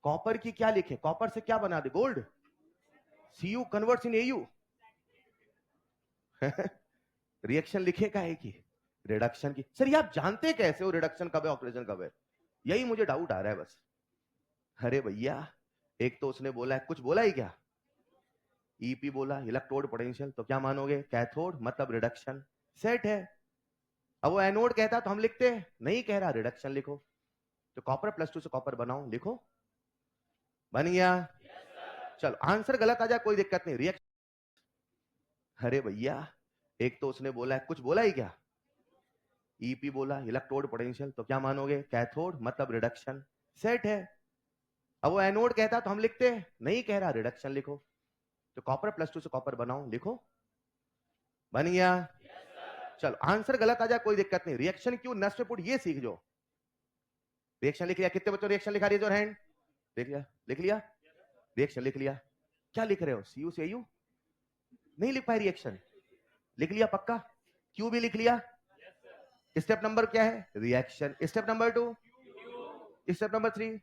कॉपर की क्या लिखे? कॉपर से क्या बना दे? Gold. Cu converts in Au। Reaction लिखेगा है कि रिडक्शन की? सर ये आप जानते कैसे हो रिडक्शन कब है ऑक्सीडेशन कब है? यही मुझे डाउट आ रहा है बस। अरे भैया एक तो उसने बोला है, कुछ बोला ही क्या? ईपी बोला, इलेक्ट्रोड पोटेंशियल, तो क्या मानोगे? कैथोड मतलब रिडक्शन, सेट है। अब वो एनोड कहता तो हम लिखते, नहीं कह रहा रिडक्शन लिखो, तो कॉपर +2 से कॉपर बनाओ, लिखो, बन गया। चलो आंसर गलत आ जाए कोई दिक्कत नहीं, रिएक्शन। अरे भैया एक तो उसने बोला है, कुछ बोला ही क्या? ईपी बोला, इलेक्ट्रोड पोटेंशियल, तो क्या मानोगे? कैथोड मतलब रिडक्शन, सेट है। अब वो एनोड कहता तो हम लिखते, नहीं कह रहा रिडक्शन लिखो, तो कॉपर +2 से कॉपर बनाओ, लिखो, बन गया। चलो आंसर गलत आ जाए कोई दिक्कत नहीं, रिएक्शन क्यों नष्ट में पुट ये सीख जो। रिएक्शन लिख लिया? कितने बच्चों रिएक्शन लिखा? Raise your hand. लिख लिया? लिख लिया? रिएक्शन लिख लिया? क्या लिख रहे हो? Cu से Au? नहीं लिख पाए रिएक्शन? लिख लिया पक्का? क्यू भी लिख लिया? स्टेप नंबर क्या है? Reaction. Step number 2, step number 3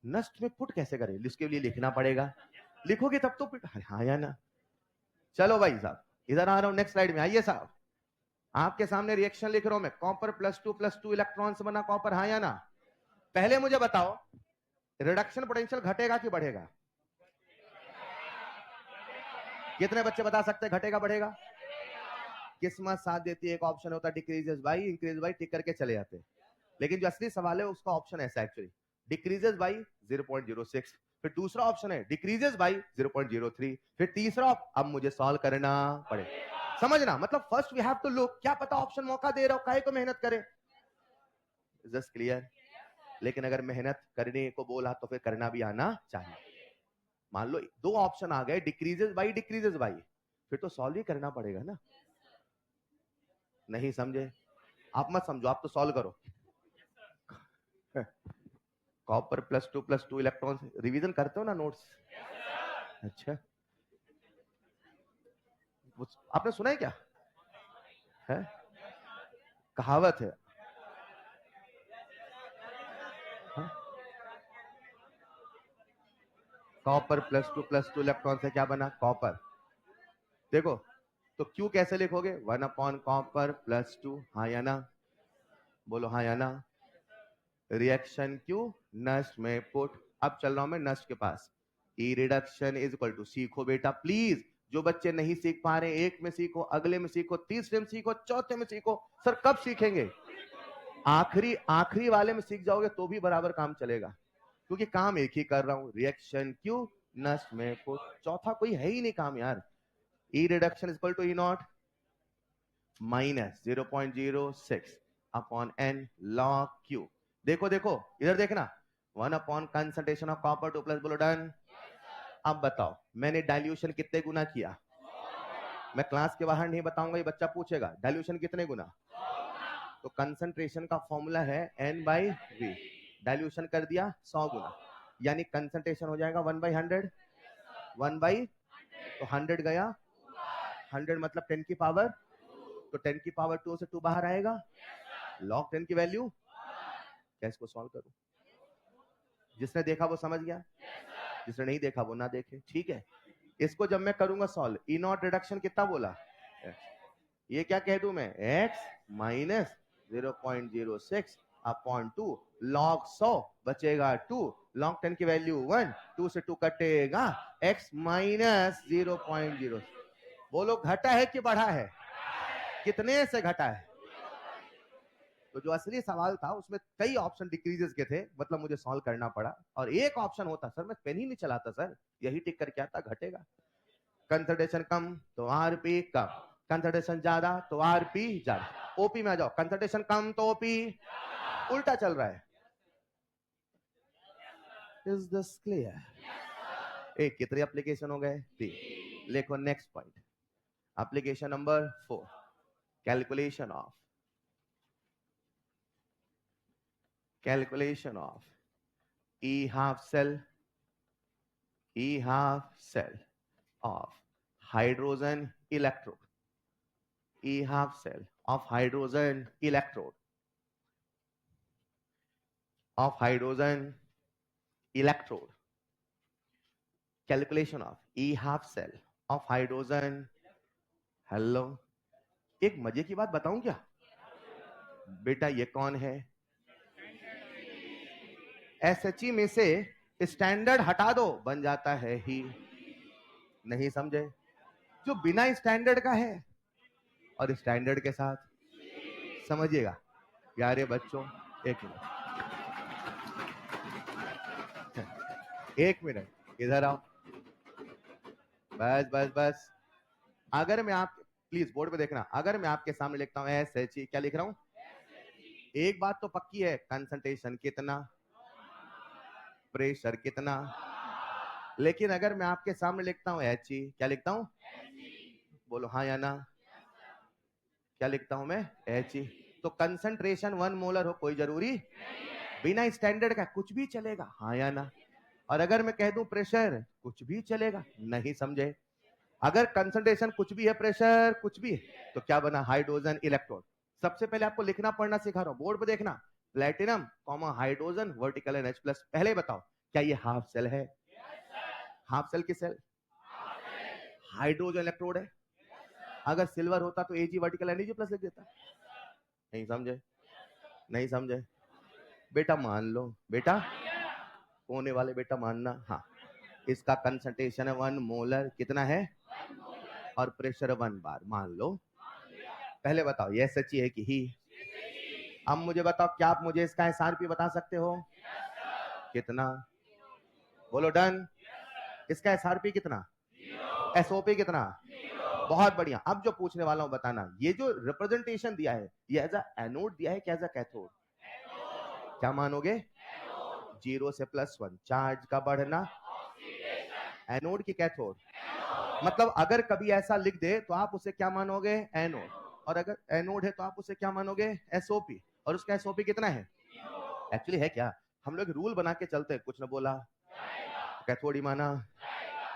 नष्ट में पुट कैसे करें, इसके लिए लिखना पड़ेगा। लिखोगे तब तो हाँ या ना। चलो भाई साहब, इधर आ रहा हूं नेक्स्ट स्लाइड में, आइए साहब। आपके सामने रिएक्शन लिख रहा हूं मैं, कॉपर +2 इलेक्ट्रॉन से बना कॉपर, हाँ या ना। पहले मुझे बताओ, रिडक्शन पोटेंशियल घटेगा कि बढ़ेगा? कितने बच्चे बता सकते हैं घटेगा बढ़ेगा? किस्मत साथ देती है, एक ऑप्शन होता है डिक्रीजेस बाई, इंक्रीज बाई, टिक करके चले जाते हैं। लेकिन जो असली सवाल है उसका ऑप्शन ऐसा एक्चुअली, डिक्रीजेस बाई 0.06, फिर दूसरा ऑप्शन है डिक्रीजेस बाई 0.03, फिर तीसरा अब मुझे सॉल्व करना पड़ेगा। समझना मतलब first we have to look, क्या पता ऑप्शन मौका दे रहा हो, काहे को मेहनत करे। Just clear. लेकिन अगर मेहनत करने को बोला तो फिर करना भी आना चाहिए। मान लो दो ऑप्शन आ गए, डिक्रीजेस बाई, फिर तो सॉल्व ही करना पड़ेगा ना। नहीं समझे? आप मत समझो, आप तो सॉल्व करो। कॉपर +2 इलेक्ट्रॉन, रिवीजन करते हो ना नोट्स? अच्छा, आपने सुना है क्या? है कहावत है। कॉपर +2 इलेक्ट्रॉन से क्या बना? कॉपर। देखो तो क्यू कैसे लिखोगे? 1 कॉपर +2, हाँ या ना? बोलो हाँ या ना। रिएक्शन क्यू नष्ट में पुट। अब चल रहा हूं मैं नष्ट के पास। ई रिडक्शन इज इक्वल टू, सीखो बेटा प्लीज, जो बच्चे नहीं सीख पा रहे, एक में सीखो, अगले में सीखो, तीसरे में सीखो, चौथे में सीखो। सर कब सीखेंगे? आखिरी वाले में सीख जाओगे तो भी बराबर काम चलेगा, क्योंकि काम एक ही कर रहा हूं, रिएक्शन क्यू नष्ट में पुट, चौथा कोई है ही नहीं काम यार। E reduction is equal to E naught -0.06 upon n log q। देखो देखो इधर देखना, 1 upon concentration of copper 2 plus, बोलो डन। अब बताओ मैंने डाइल्यूशन कितने गुना किया? मैं क्लास के बाहर नहीं बताऊंगा, ये बच्चा पूछेगा डाइल्यूशन कितने गुना। तो कंसंट्रेशन का फॉर्मूला है n/v, डाइल्यूशन कर दिया 100 गुना, यानी कंसंट्रेशन हो जाएगा 1/100, 1 तो 100 गया, 100 मतलब 10 की पावर, तो 10 की पावर 2 से 2 बाहर आएगा, log 10 की वैल्यू। क्या इसको सॉल्व करूं? जिसने देखा वो समझ गया, जिसने नहीं देखा वो ना देखे, ठीक है। इसको जब मैं करूंगा सॉल्व, ई नॉट रिडक्शन कितना बोला? ये क्या कह दूं मैं? x माइनस 0.06 अपॉन 2 log 100 बचेगा 2, log 10 की वैल्यू 1, 2 से 2 कटेगा, x माइनस 0.0। बोलो घटा है कि बढ़ा है? कितने से घटा है? तो जो असली सवाल था उसमें कई ऑप्शन डिक्रीजेस के थे, मतलब मुझे सॉल्व करना पड़ा। और एक ऑप्शन होता, सर मैं पेन ही नहीं चलाता सर, यही टिक करके आता घटेगा। कंसंट्रेशन कम तो आरपी कम, कंसंट्रेशन ज्यादा तो आरपी ज्यादा। ओपी में आ जाओ, कंसंट्रेशन कम तो ओपी उल्टा चल रहा है। Is this clear? एक कितने एप्लीकेशन हो गए? 3। लिखो next point, application number 4, calculation of E half cell of hydrogen electrode, E half cell of hydrogen electrode, calculation of E half cell of hydrogen। Hello, एक मजे की बात बताऊं क्या बेटा? ये कौन है? SHE में से स्टैंडर्ड हटा दो, बन जाता है ही। नहीं समझे? जो बिना स्टैंडर्ड का है और स्टैंडर्ड के साथ, समझिएगा प्यारे बच्चों। एक मिनट इधर आओ, बस बस बस। अगर मैं आप, प्लीज बोर्ड पे देखना, अगर मैं आपके सामने लिखता हूं SHE, क्या लिख रहा हूं? एक बात तो पक्की है, कंसंट्रेशन कितना, प्रेशर कितना। लेकिन अगर मैं आपके सामने लिखता हूं HE, क्या लिखता हूं? बोलो हाँ या ना। क्या लिखता हूं मैं? HE। तो कंसंट्रेशन 1 मोलर हो कोई जरूरी, बिना स्टैंडर्ड का कुछ भी चलेगा, हाँ या ना। और अगर मैं कह दूं प्रेशर, कुछ भी चलेगा, नहीं समझे? अगर कंसंट्रेशन कुछ भी है, प्रेशर कुछ भी है, तो क्या बना? Hydrogen electrode. सबसे पहले आपको लिखना पढ़ना सिखा रहा हूं, बोर्ड पे देखना, platinum comma hydrogen vertical NH+। पहले बताओ क्या ये हाफ सेल है? हाफ सेल की सेल, हाइड्रोजन इलेक्ट्रोड है। अगर सिल्वर होता तो Ag वर्टिकल एनर्जी प्लस लिख देता। नहीं समझे? नहीं समझे? बेटा मान लो, बेटा होने वाले बेटा मानना। हाँ, इसका कंसंट्रेशन है 1 मोलर, कितना है, और प्रेशर 1 बार, मान लो। पहले बताओ ये सच्ची है कि ही? अब मुझे बताओ, क्या आप मुझे इसका एसआरपी बता सकते हो? कितना? बोलो डन। इसका एसआरपी कितना? एसओपी कितना? बहुत बढ़िया। अब जो पूछने वाला हूं बताना, ये जो रिप्रेजेंटेशन दिया है ये एज अ एनोड दिया है क्या एज अ कैथोड? क्या मानोगे? 0 से +1 चार्ज का बढ़ना, एनोड की कैथोड। मतलब अगर कभी ऐसा लिख दे तो आप उसे क्या मानोगे? एनोड। और अगर एनोड है तो आप उसे क्या मानोगे? एसओपी। और उसका एसओपी कितना है? एक्चुअली है क्या, हम लोग रूल बना के चलते हैं, कुछ ना बोला कैथोड ही माना।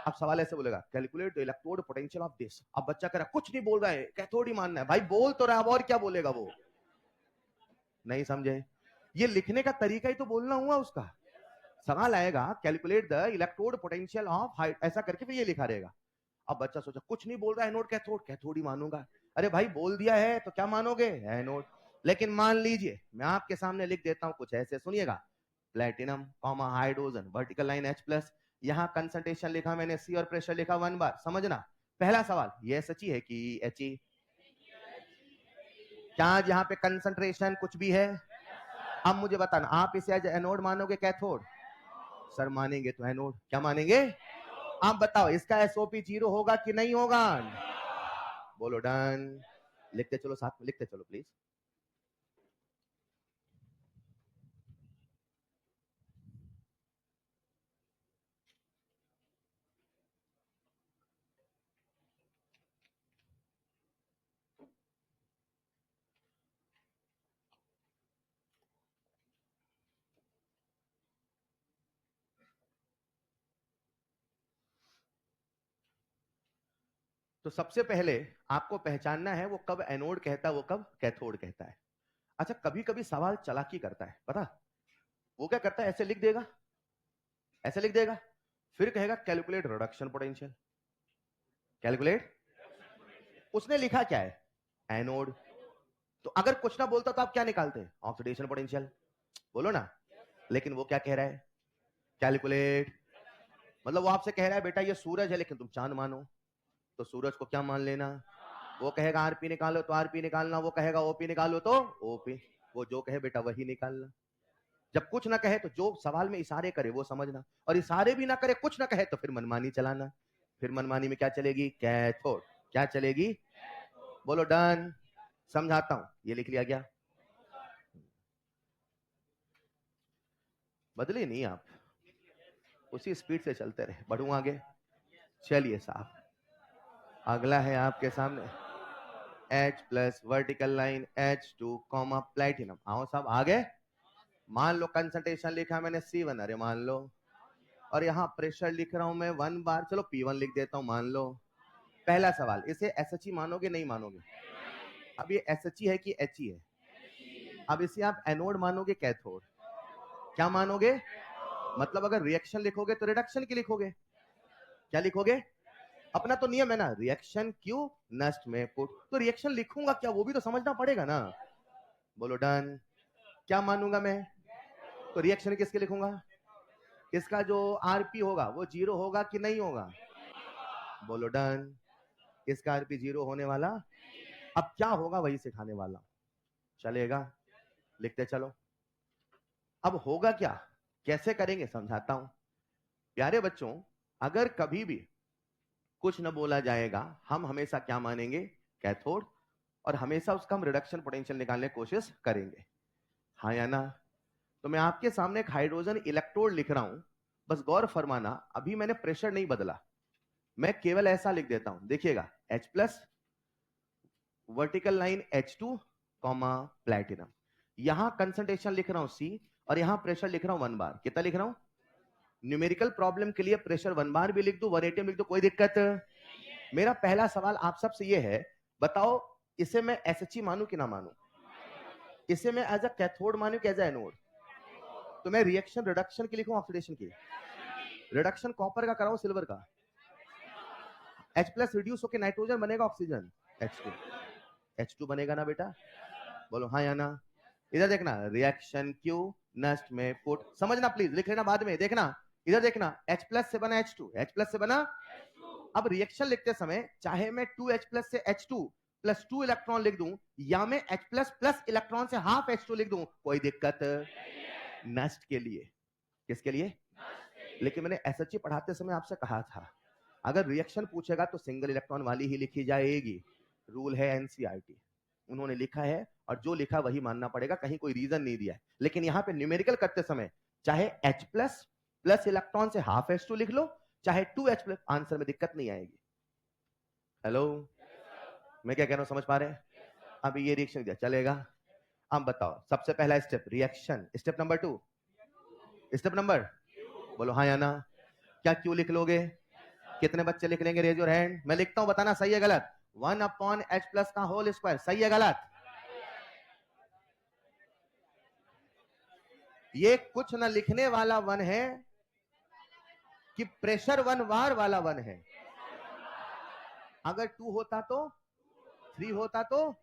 अब सवाल ऐसे बोलेगा, calculate the electrode potential of this. अब बच्चा कह रहा कुछ नहीं बोल रहा है, कैथोड ही मानना है। भाई बोल तो रहा, अब और क्या बोलेगा वो? नहीं समझे? ये लिखने का तरीका ही तो बोलना हुआ उसका। सवाल आएगा calculate the electrode potential of height, ऐसा करके फिर ये लिखा रहेगा। अब बच्चा सोचा कुछ नहीं बोल रहा है, एनोड कैथोड, कैथोड ही मानूंगा। अरे भाई बोल दिया है तो क्या मानोगे? एनोड। लेकिन मान लीजिए मैं आपके सामने लिख देता हूं कुछ ऐसे, सुनिएगा, platinum comma hydrogen vertical line H+, यहां कंसंट्रेशन लिखा मैंने C और प्रेशर लिखा 1 बार। समझना, पहला सवाल, यह सच्ची है कि He? क्या यहाँ पे कंसंट्रेशन कुछ भी है? अब मुझे बताना, आप इसे एज एनोड मानोगे कैथोड? सर मानेंगे तो एनोड। क्या मानेंगे? आप बताओ इसका एसओपी 0 होगा कि नहीं होगा? बोलो डन। लिखते चलो, साथ में लिखते चलो प्लीज। तो सबसे पहले आपको पहचानना है वो कब एनोड कहता है, वो कब कैथोड कहता है। अच्छा, कभी कभी सवाल चालाकी करता है, पता? वो क्या करता है, ऐसे लिख देगा, ऐसे लिख देगा, फिर कहेगा कैलकुलेट रिडक्शन पोटेंशियल। कैलकुलेट, उसने लिखा क्या है? एनोड। तो अगर कुछ ना बोलता तो आप क्या निकालते हैं? Oxidation potential. बोलो ना। लेकिन वो क्या कह रहा है? कैलकुलेट। मतलब वो आपसे कह रहा है बेटा ये सूरज है लेकिन तुम चांद मानो, तो सूरज को क्या मान लेना? वो कहेगा आरपी निकालो तो आरपी निकालना, वो कहेगा ओपी निकालो तो ओपी। वो जो कहे बेटा वही निकालना। जब कुछ ना कहे तो जो सवाल में इशारे करे वो समझना, और इशारे भी ना करे, कुछ ना कहे तो फिर मनमानी चलाना। फिर मनमानी में क्या चलेगी? कैथोड। क्या चलेगी? बोलो डन। समझाता हूं, ये लिख लिया गया? बदले नहीं आप, उसी स्पीड से चलते रहे, बढ़ू आगे। चलिए साहब, अगला है आपके सामने H+ vertical line H2 comma platinum. आओ साहब आगे। मान लो कंसंट्रेशन लिखा मैंने C1, अरे मान लो, और यहां प्रेशर लिख रहा हूं मैं 1 बार, चलो P1 लिख देता हूं, मान लो। पहला सवाल, इसे SHE मानोगे नहीं मानोगे? अब ये SHE है कि HE है? अब इसे आप एनोड मानोगे कैथोड? क्या मानोगे? मतलब अगर रिएक्शन लिखोगे तो रिडक्शन की लिखोगे। क्या लिखोगे? अपना तो नियम है ना, रिएक्शन क्यों नष्ट में पुट, तो रिएक्शन लिखूंगा क्या वो भी तो समझना पड़ेगा ना। बोलो डन। क्या मानूंगा मैं? तो रिएक्शन किसके लिखूंगा? इसका जो आरपी होगा वो 0 होगा कि नहीं होगा? बोलो डन। इसका आरपी 0 होने वाला। अब क्या होगा वही सिखाने वाला, चलेगा? लिखते चलो। अब होगा क्या, कैसे करेंगे समझाता हूं। प्यारे बच्चों, अगर कभी भी कुछ न बोला जाएगा, हम हमेशा क्या मानेंगे? कैथोड। और हमेशा उसका हम रिडक्शन पोटेंशियल निकालने की कोशिश करेंगे, हाँ या ना? तो मैं आपके सामने एक हाइड्रोजन इलेक्ट्रोड लिख रहा हूं, बस गौर फरमाना, अभी मैंने प्रेशर नहीं बदला, मैं केवल ऐसा लिख देता हूं, देखिएगा H+ vertical line H2 comma platinum. यहां कंसंट्रेशन लिख रहा हूं C, और यहां प्रेशर लिख रहा हूं 1 बार। कितना लिख रहा हूं? न्यूमेरिकल प्रॉब्लम के लिए प्रेशर 1 बार भी लिख दूं, 180 लिख दूं, कोई दिक्कत? मेरा पहला सवाल आप सबसे यह है, बताओ इसे मैं SHE मानूं कि ना मानूं? इसे मैं एज अ कैथोड मानूं कि एज अ एनोड? तो मैं रिएक्शन रिडक्शन की लिखूं ऑक्सीडेशन की? रिडक्शन कॉपर का कराओ सिल्वर का। H+ रिड्यूस होकर नाइट्रोजन बनेगा ऑक्सीजन H2, H2 बनेगा ना बेटा, बोलो हाँ या ना। इधर देखना, रिएक्शन क्यू नष्ट में पुट, समझना प्लीज, लिख लेना बाद में, देखना इधर देखना, H+ से बना H2, H+ से बना। अब रिएक्शन लिखते समय चाहे मैं 2H+ से H2 प्लस 2 इलेक्ट्रॉन लिख दूं, या मैं H+ प्लस इलेक्ट्रॉन से हाफ H2 लिख दूं, कोई दिक्कत नष्ट के लिए। किसके लिए? लेकिन मैंने SHG पढ़ाते समय आपसे कहा था, अगर रिएक्शन पूछेगा तो सिंगल इलेक्ट्रॉन वाली ही लिखी जाएगी, रूल है NCERT, उन्होंने लिखा है और जो लिखा वही मानना पड़ेगा, कहीं कोई रीजन नहीं दिया है। लेकिन यहाँ पे न्यूमेरिकल करते समय चाहे H+ प्लस इलेक्ट्रॉन से हाफ H2 लिख लो, चाहे 2H+, आंसर में दिक्कत नहीं आएगी। हेलो, मैं क्या कह रहा हूं, समझ पा रहे हैं? अभी ये रिएक्शन दिया चलेगा। अब बताओ, सबसे पहला step reaction, step number 2, step number, बोलो हाँ या ना। क्या क्यों लिख लोगे? कितने बच्चे लिख लेंगे? Raise your hand. मैं लिखता हूं, बताना सही है गलत। 1/H+ का होल स्क्वायर, सही है गलत? ये कुछ ना लिखने वाला वन है कि प्रेशर वन वार वाला वन है। अगर 2 होता तो, 3 होता तो,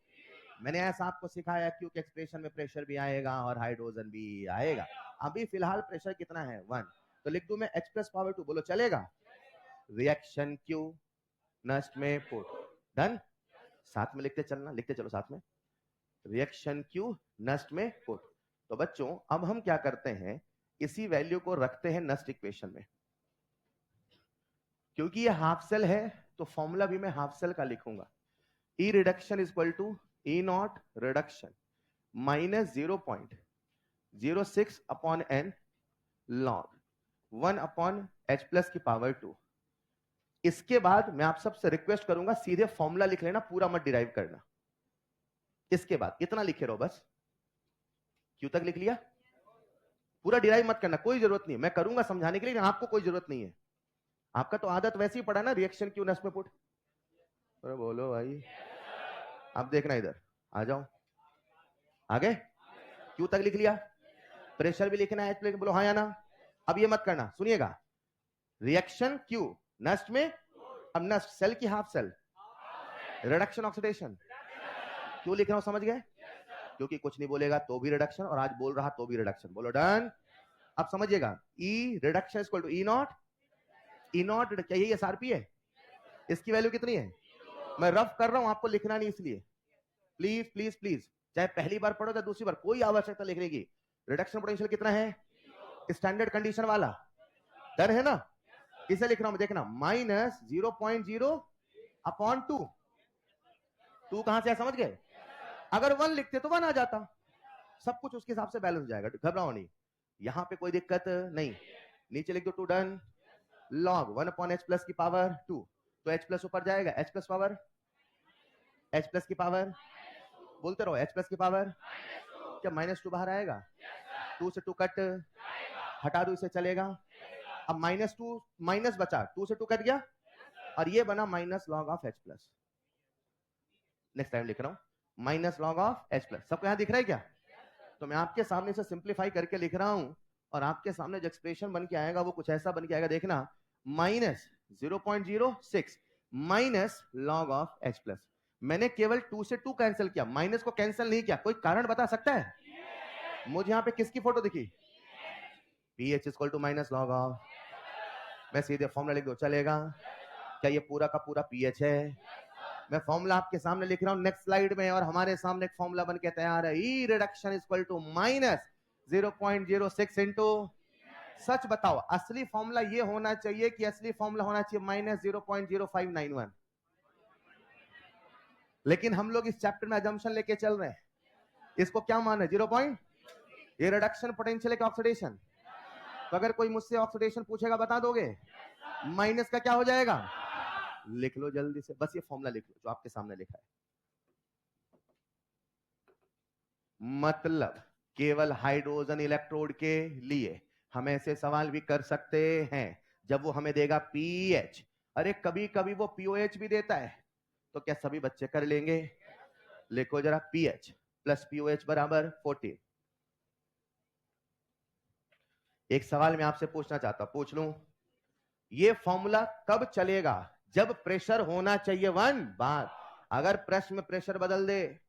मैंने ऐसा आपको सिखाया क्योंकि एक्सप्रेशन में प्रेशर भी आएगा और हाइड्रोजन भी आएगा। अभी फिलहाल प्रेशर कितना है? 1, तो लिख दूं मैं H+2, बोलो चलेगा? रिएक्शन क्यू नष्ट में पुट, डन। साथ में लिखते चलना, लिखते चलो साथ में, रिएक्शन क्यू नष्ट में पुट। तो बच्चों अब हम क्या करते हैं, इसी वैल्यू को रखते हैं नष्ट इक्वेशन में। क्योंकि ये हाफ सेल है तो फॉर्मूला भी मैं हाफ सेल का लिखूंगा, E reduction is equal to E naught reduction minus 0.06 upon n log 1/H+ की पावर 2। इसके बाद मैं आप सबसे रिक्वेस्ट करूंगा सीधे फॉर्मूला लिख लेना, पूरा मत डिराइव करना। इसके बाद इतना लिखे रहो बस। क्यों तक लिख लिया? पूरा डिराइव मत करना, कोई जरूरत नहीं, मैं करूंगा समझाने के लिए, आपको कोई जरूरत नहीं है। आपका तो आदत वैसे ही पड़ा ना, रिएक्शन क्यों नष्ट में पुट। अरे बोलो भाई, अब देखना इधर आ जाओ, आगे क्यों तक लिख लिया, प्रेशर भी लिखना है, बोलो हाँ या ना। अब ये मत करना, सुनिएगा, रिएक्शन क्यू नष्ट में, अब नष्ट सेल की हाफ सेल, रिडक्शन ऑक्सीडेशन, क्यों लिख रहा हूं समझ गए? क्योंकि कुछ नहीं बोलेगा तो भी रिडक्शन, और आज बोल रहा तो भी रिडक्शन, बोलो डन। अब समझिएगा, E reduction equal to E naught, E naught क्या यही SRP है? इसकी वैल्यू कितनी है? मैं रफ कर रहा हूं, आपको लिखना नहीं, इसलिए प्लीज प्लीज प्लीज, चाहे पहली बार पढ़ो चाहे दूसरी बार, कोई आवश्यकता लिखने की। रिडक्शन पोटेंशियल कितना है? स्टैंडर्ड कंडीशन वाला, डन है ना? इसे लिख रहा हूं, देखना, माइनस 0.0 अपॉन 2। 2 कहां से है समझ गए? अगर 1 लिखते तो 1 आ जाता, सब कुछ उसके हिसाब से बैलेंस हो जाएगा, घबराओ नहीं, यहां पे कोई दिक्कत नहीं। नीचे लिख दो 2, डन। लॉग 1/H+ की पावर 2, तो H+ ऊपर जाएगा, H+ पावर, H+ की पावर, बोलते रहो H+ की पावर, क्या -2 बाहर आएगा? 2 से 2 कट, हटा दो इसे, चलेगा। अब -2 माइनस बचा, 2 से 2 कट गया, और ये बना minus log of H+। Next time लिख रहा हूं माइनस लॉग ऑफ H+। सबको यहां दिख रहा है क्या? तो मैं आपके सामने से सिंप्लीफाई करके लिख रहा हूं, और आपके सामने जो एक्सप्रेशन बन के आएगा वो कुछ ऐसा बन के आएगा, देखना, minus 0.06 minus log of H+। मैंने केवल 2 से 2 कैंसिल किया, माइनस को कैंसिल नहीं किया। कोई कारण बता सकता है? मुझे यहां पे किसकी फोटो दिखी? pH equal to minus log of, मैं सीधे फॉर्मूला लिख दो, चलेगा? क्या ये पूरा का पूरा pH है? मैं फॉर्मूला आपके सामने लिख रहा हूं नेक्स्ट स्लाइड में, और हमारे सामने एक फॉर्मूला बन के तैयार है, E reduction equal to minus 0.06 into, सच बताओ असली फॉर्मूला ये होना चाहिए कि असली फॉर्मूला होना चाहिए -0.0591? लेकिन हम लोग इस चैप्टर में अजम्पशन लेके चल रहे हैं, इसको क्या मान है? 0. ये रिडक्शन पोटेंशियल है ऑक्सीडेशन, तो अगर कोई मुझसे ऑक्सीडेशन पूछेगा बता दोगे? माइनस का क्या हो जाएगा? लिख लो जल्दी से, बस ये फॉर्मूला लिख लो जो आपके सामने लिखा है। मतलब केवल हाइड्रोजन इलेक्ट्रोड के लिए हम ऐसे सवाल भी कर सकते हैं जब वो हमें देगा pH। अरे कभी कभी वो POH भी देता है, तो क्या सभी बच्चे कर लेंगे? लिखो जरा, pH प्लस POH बराबर 14। एक सवाल मैं आपसे पूछना चाहता हूं, पूछ लूं? ये फॉर्मूला कब चलेगा? जब प्रेशर होना चाहिए 1 बार। अगर प्रश्न में प्रेशर बदल दे,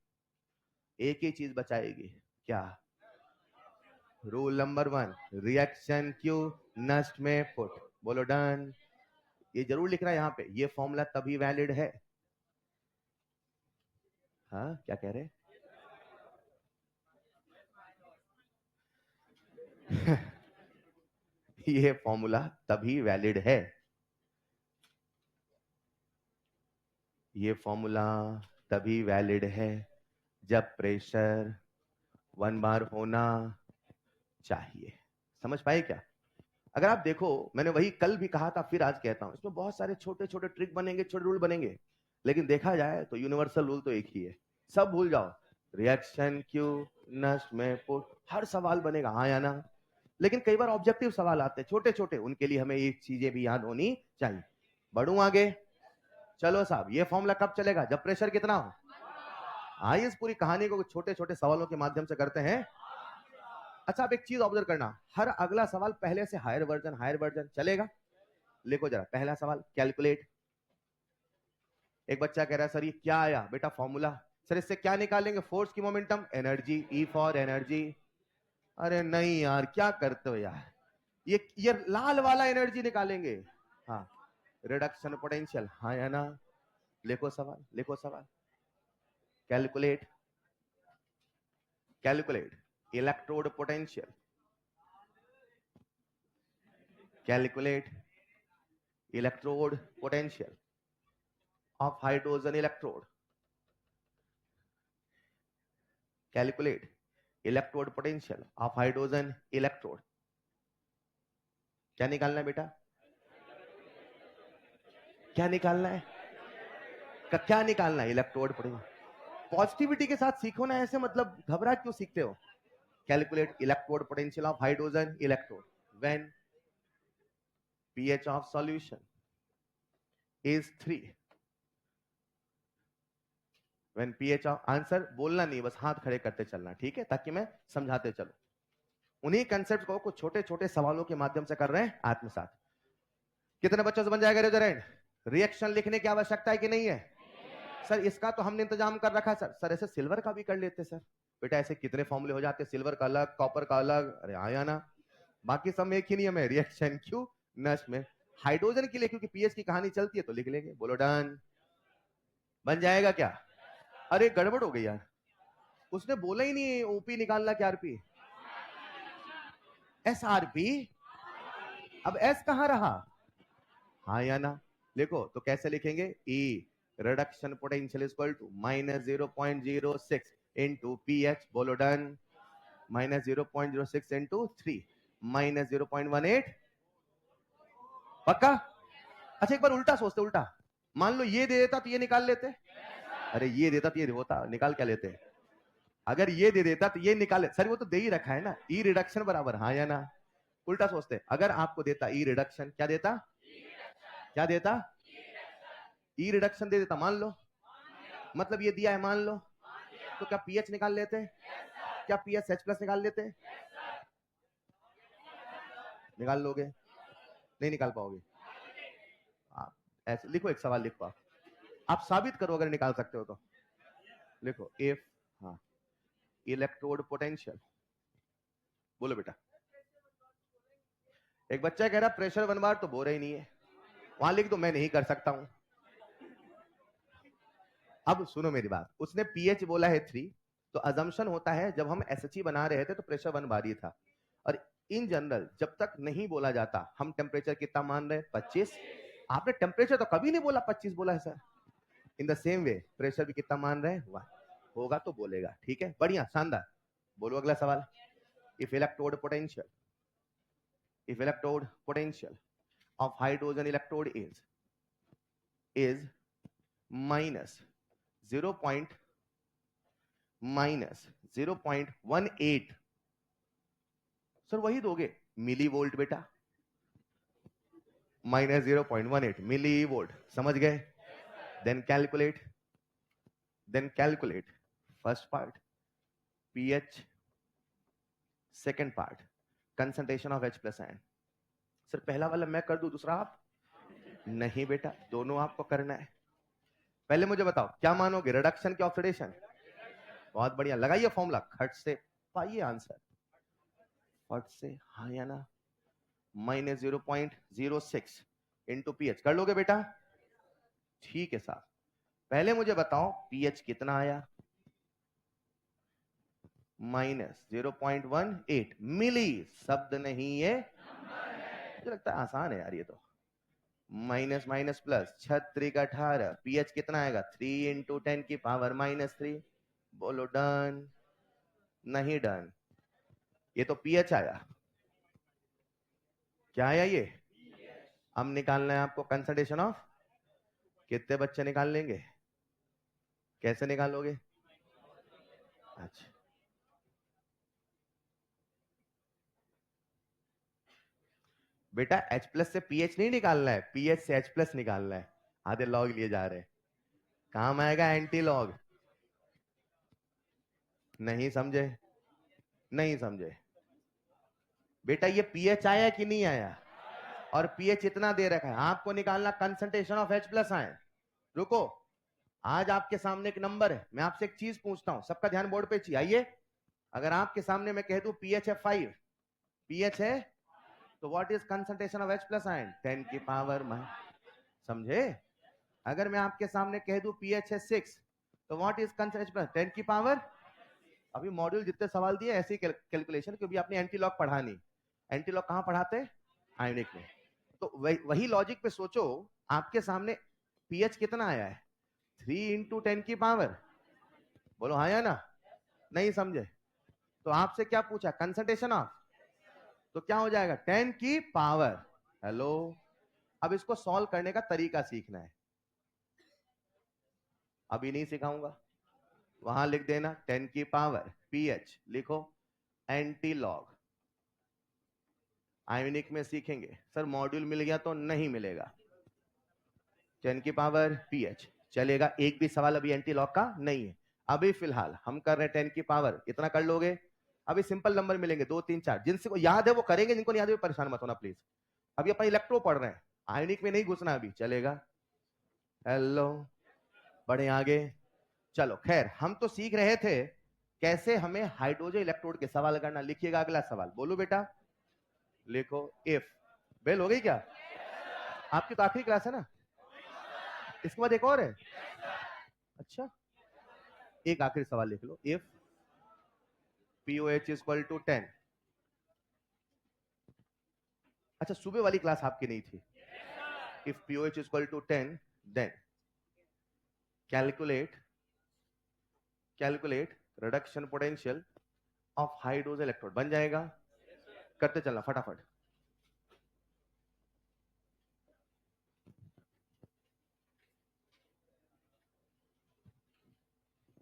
एक ही चीज बचाएगी, क्या? रूल नंबर 1, रिएक्शन क्यू नष्ट में पुट। बोलो डन। ये जरूर लिखना है यहां पे, ये फॉर्मूला तभी वैलिड है। हाँ, क्या कह रहे? ये फॉर्मूला तभी वैलिड है, ये फॉर्मूला तभी वैलिड है जब प्रेशर 1 बार होना चाहिए। समझ पाए क्या? अगर आप देखो, मैंने वही कल भी कहा था, फिर आज कहता हूं, इसमें बहुत सारे छोटे छोटे ट्रिक बनेंगे, छोटे रूल बनेंगे, लेकिन देखा जाए तो यूनिवर्सल रूल तो एक ही है। सब भूल जाओ, रिएक्शन क्यू नष्ट में पुट, हर सवाल बनेगा हाँ या ना। लेकिन कई बार ऑब्जेक्टिव सवाल आते हैं छोटे छोटे, उनके लिए हमें ये चीजें भी याद होनी चाहिए। बढ़ू आगे, चलो साहब, ये फॉर्मूला कब चलेगा? जब प्रेशर कितना हो। आइए इस पूरी कहानी को छोटे छोटे सवालों के माध्यम से करते हैं। अच्छा, आप एक चीज ऑब्जर्व करना, हर अगला सवाल पहले से हायर वर्जन चलेगा। लिखो जरा पहला सवाल, कैलकुलेट। एक बच्चा कह रहा है सर ये क्या आया? बेटा फॉर्मूला। सर इससे क्या निकालेंगे? फोर्स की momentum, energy, E for energy. अरे नहीं यार, क्या करते हो यार, ये लाल वाला एनर्जी निकालेंगे। हाँ, रिडक्शन पोटेंशियल, हाँ या ना? लिखो सवाल, लिखो सवाल। Calculate, calculate electrode potential, calculate electrode potential of hydrogen electrode, calculate electrode potential of hydrogen electrode। क्या निकालना है बेटा? क्या निकालना है? क्या निकालना है? Electrode potential. पॉजिटिविटी के साथ सीखो ना, ऐसे मतलब घबरा क्यों सीखते हो? Calculate electrode potential of hydrogen electrode when pH of solution is 3, when pH of, answer बोलना नहीं, बस हाथ खड़े करते चलना, ठीक है, ताकि मैं समझाते चलो। उन्हीं कंसेप्ट को कुछ छोटे छोटे सवालों के माध्यम से कर रहे हैं आत्मसात। कितने बच्चों से बन जाएगा रेजोरेंट? रिएक्शन लिखने की आवश्यकता है कि नहीं है? सर इसका तो हमने इंतजाम कर रखा है सर। सर ऐसे सिल्वर का भी कर लेते सर। बेटा ऐसे कितने फॉर्मूले हो जाते, सिल्वर का अलग, कॉपर का अलग, अरे आया ना। बाकी सब में एक ही नियम है, रिएक्शन क्यू नष्ट में। हाइड्रोजन के लिए क्योंकि पीएच की कहानी चलती है तो लिख लेंगे। बोलो डन। बन जाएगा क्या? अरे गड़बड़ हो गई यार, उसने बोला ही नहीं ओपी निकालना क्या आरपी, एस आरपी। अब एस कहां रहा? हाँ या ना? लिखो तो कैसे लिखेंगे? E reduction potential equal to -0.06 into P H. बोलो डन। -0.06 इंटू 3 -0.18। पक्का? अच्छा एक बार उल्टा सोचते, उल्टा मान लो ये दे देता तो ये निकाल लेते। अरे ये देता तो ये होता, निकाल क्या लेते? अगर ये दे देता तो ये निकाले। सर वो तो दे ही रखा है ना, ई रिडक्शन बराबर, हाँ या ना? उल्टा सोचते, अगर आपको देता ई रिडक्शन, क्या देता? क्या देता? ई रिडक्शन दे देता, मान लो, मतलब ये दिया है मान लो, तो क्या पीएच निकाल लेते? क्या पीएच एच प्लस निकाल लेते? निकाल लोगे? नहीं निकाल पाओगे आप। ऐसे लिखो, एक सवाल लिखो, आप साबित करो अगर निकाल सकते हो तो। लिखो इफ, हाँ, इलेक्ट्रोड पोटेंशियल। बोलो बेटा। एक बच्चा कह रहा प्रेशर 1 बार, तो बोल रहा ही नहीं है, वहां लिख दो मैं नहीं कर सकता हूं। अब सुनो मेरी बात, उसने पीएच बोला है 3, तो अजम्पशन होता है जब हम एसएचई बना रहे थे तो प्रेशर 1 बार ही था। और इन जनरल जब तक नहीं बोला जाता, हम टेम्परेचर कितना मान रहे हैं? 25। आपने टेम्परेचर तो कभी नहीं बोला 25 बोला है sir. In the same way pressure भी कितना मान रहे हैं? 1। होगा तो बोलेगा, ठीक है, बढ़िया, शानदार। बोलो अगला सवाल। If electrode potential, if electrode potential of hydrogen electrode is minus 0.18, sir वही दोगे, मिली वोल्ट बेटा, -0.18 मिली वोल्ट, समझ गए? Then calculate first part pH, second part concentration of H+ ion. Sir पहला वाला मैं कर दूं, दूसरा आप? नहीं बेटा, दोनों आपको करना है। पहले मुझे बताओ क्या मानोगे, रिडक्शन की ऑक्सीडेशन? बहुत बढ़िया, लगाइए फॉर्मूला, खट से पाइए आंसर, फट से, हाँ या ना? -0.06 इंटू पीएच कर लोगे बेटा? ठीक है साहब, पहले मुझे बताओ पीएच कितना आया? -0.18 मिली, शब्द नहीं ये, मुझे लगता है आसान है यार ये तो। माइनस माइनस प्लस, 6×3 = 18, पीएच कितना आएगा? 3 इंटू 10 की पावर -3। बोलो डन, नहीं डन, ये तो पीएच आया। क्या आया ये? अब निकालना है आपको कंसंट्रेशन ऑफ, कितने बच्चे निकाल लेंगे? कैसे निकालोगे? अच्छा, बेटा H+ से पीएच नहीं निकालना है, पीएच से H+ निकालना है। आधे लॉग लिए जा रहे हैं, काम आएगा एंटी लॉग। नहीं समझे? नहीं समझे बेटा, ये पीएच आया कि नहीं आया? और पीएच इतना दे रखा है, आपको निकालना कंसंट्रेशन ऑफ H+ आए। रुको, आज आपके सामने एक नंबर है, मैं आपसे एक चीज पूछता हूं, सबका ध्यान बोर्ड पे चाहिए। आइए, अगर आपके सामने मैं कह दूं पीएच है 5, पीएच है, तो what is concentration of H+ ion? 10 की पावर, समझे? अगर मैं आपके सामने कह दूं पीएच है 6, तो व्हाट इज कंसंट्रेशन? 10 की पावर। अभी मॉड्यूल जितने सवाल दिए ऐसी कैलकुलेशन, क्योंकि आपने एंटी लॉग पढ़ा नहीं। एंटी लॉग कहां पढ़ाते हैं? आयनिक में। तो वही लॉजिक पे सोचो, आपके सामने पीएच कितना आया है? 3 इंटू 10 की पावर, बोलो हाँ या ना? नहीं समझे? तो आपसे क्या पूछा? कंसंट्रेशन ऑफ, तो क्या हो जाएगा? 10 की पावर। हेलो, अब इसको सॉल्व करने का तरीका सीखना है, अभी नहीं सिखाऊंगा, वहां लिख देना 10 की पावर पीएच, लिखो एंटी लॉग। आयोनिक में सीखेंगे सर, मॉड्यूल मिल गया तो नहीं मिलेगा। 10 की पावर पीएच चलेगा, एक भी सवाल अभी एंटी लॉग का नहीं है। अभी फिलहाल हम कर रहे हैं 10 की पावर, इतना कर लोगे? अभी सिंपल नंबर मिलेंगे 2 3 4, जिनसे को याद है वो करेंगे, जिनको नहीं याद है परेशान मत होना प्लीज। अभी अपन इलेक्ट्रो पढ़ रहे हैं, आयोनिक में नहीं घुसना अभी, चलेगा? हेलो, बढ़े आगे, चलो खैर, हम तो सीख रहे थे कैसे हमें हाइड्रोजन इलेक्ट्रोड के सवाल करना। लिखिएगा अगला सवाल, बोलो बेटा, लिखो इफ। बेल हो गई क्या? आपकी तो आखिरी क्लास है ना, इसके बाद एक और है? अच्छा, एक आखिरी सवाल लिख लो, इफ POH = 10। अच्छा, सुबह वाली क्लास आपकी नहीं थी। If POH = 10, then calculate reduction potential of hydrogen electrode. बन जाएगा? करते चलना फटाफट।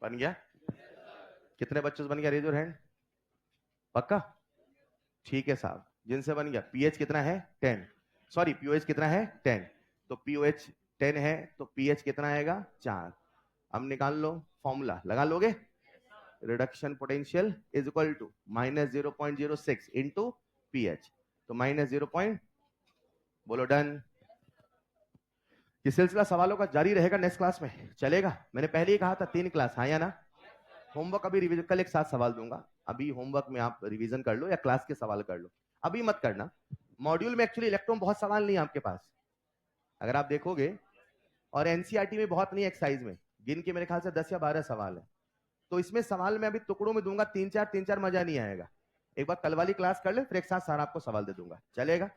बन गया? कितने बच्चों से बन गया? Raise your hand. पक्का? ठीक है साहब, जिनसे बन गया। पीएच कितना है? 10। सॉरी, पीओएच कितना है? 10। तो पीओएच 10 है तो पीएच कितना आएगा? 4। अब निकाल लो, फॉर्मूला लगा लोगे। Reduction potential is equal to -0.06 into pH, तो -0. बोलो डन। ये सिलसिला सवालों का जारी रहेगा नेक्स्ट क्लास में, चलेगा? मैंने पहले ही कहा था 3 क्लास, हाँ या ना? होमवर्क अभी रिवीजन, कल एक साथ सवाल दूंगा, अभी होमवर्क में आप रिवीजन कर लो या क्लास के सवाल कर लो, अभी मत करना। मॉड्यूल में एक्चुअली इलेक्ट्रॉन बहुत सवाल नहीं है आपके पास, अगर आप देखोगे, और एनसीईआरटी में बहुत नहीं, एक्सरसाइज में गिन के मेरे ख्याल से 10 या 12 सवाल है। तो इसमें सवाल मैं अभी टुकड़ों में दूंगा, 3-4 मजा नहीं आएगा। एक बार कल वाली क्लास कर ले, फिर एक साथ सारा आपको सवाल दे दूंगा, चलेगा?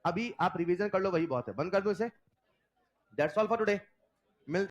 अभी आप रिवीजन कर लो, वही बहुत है। बंद कर दो इसे। That's all for today.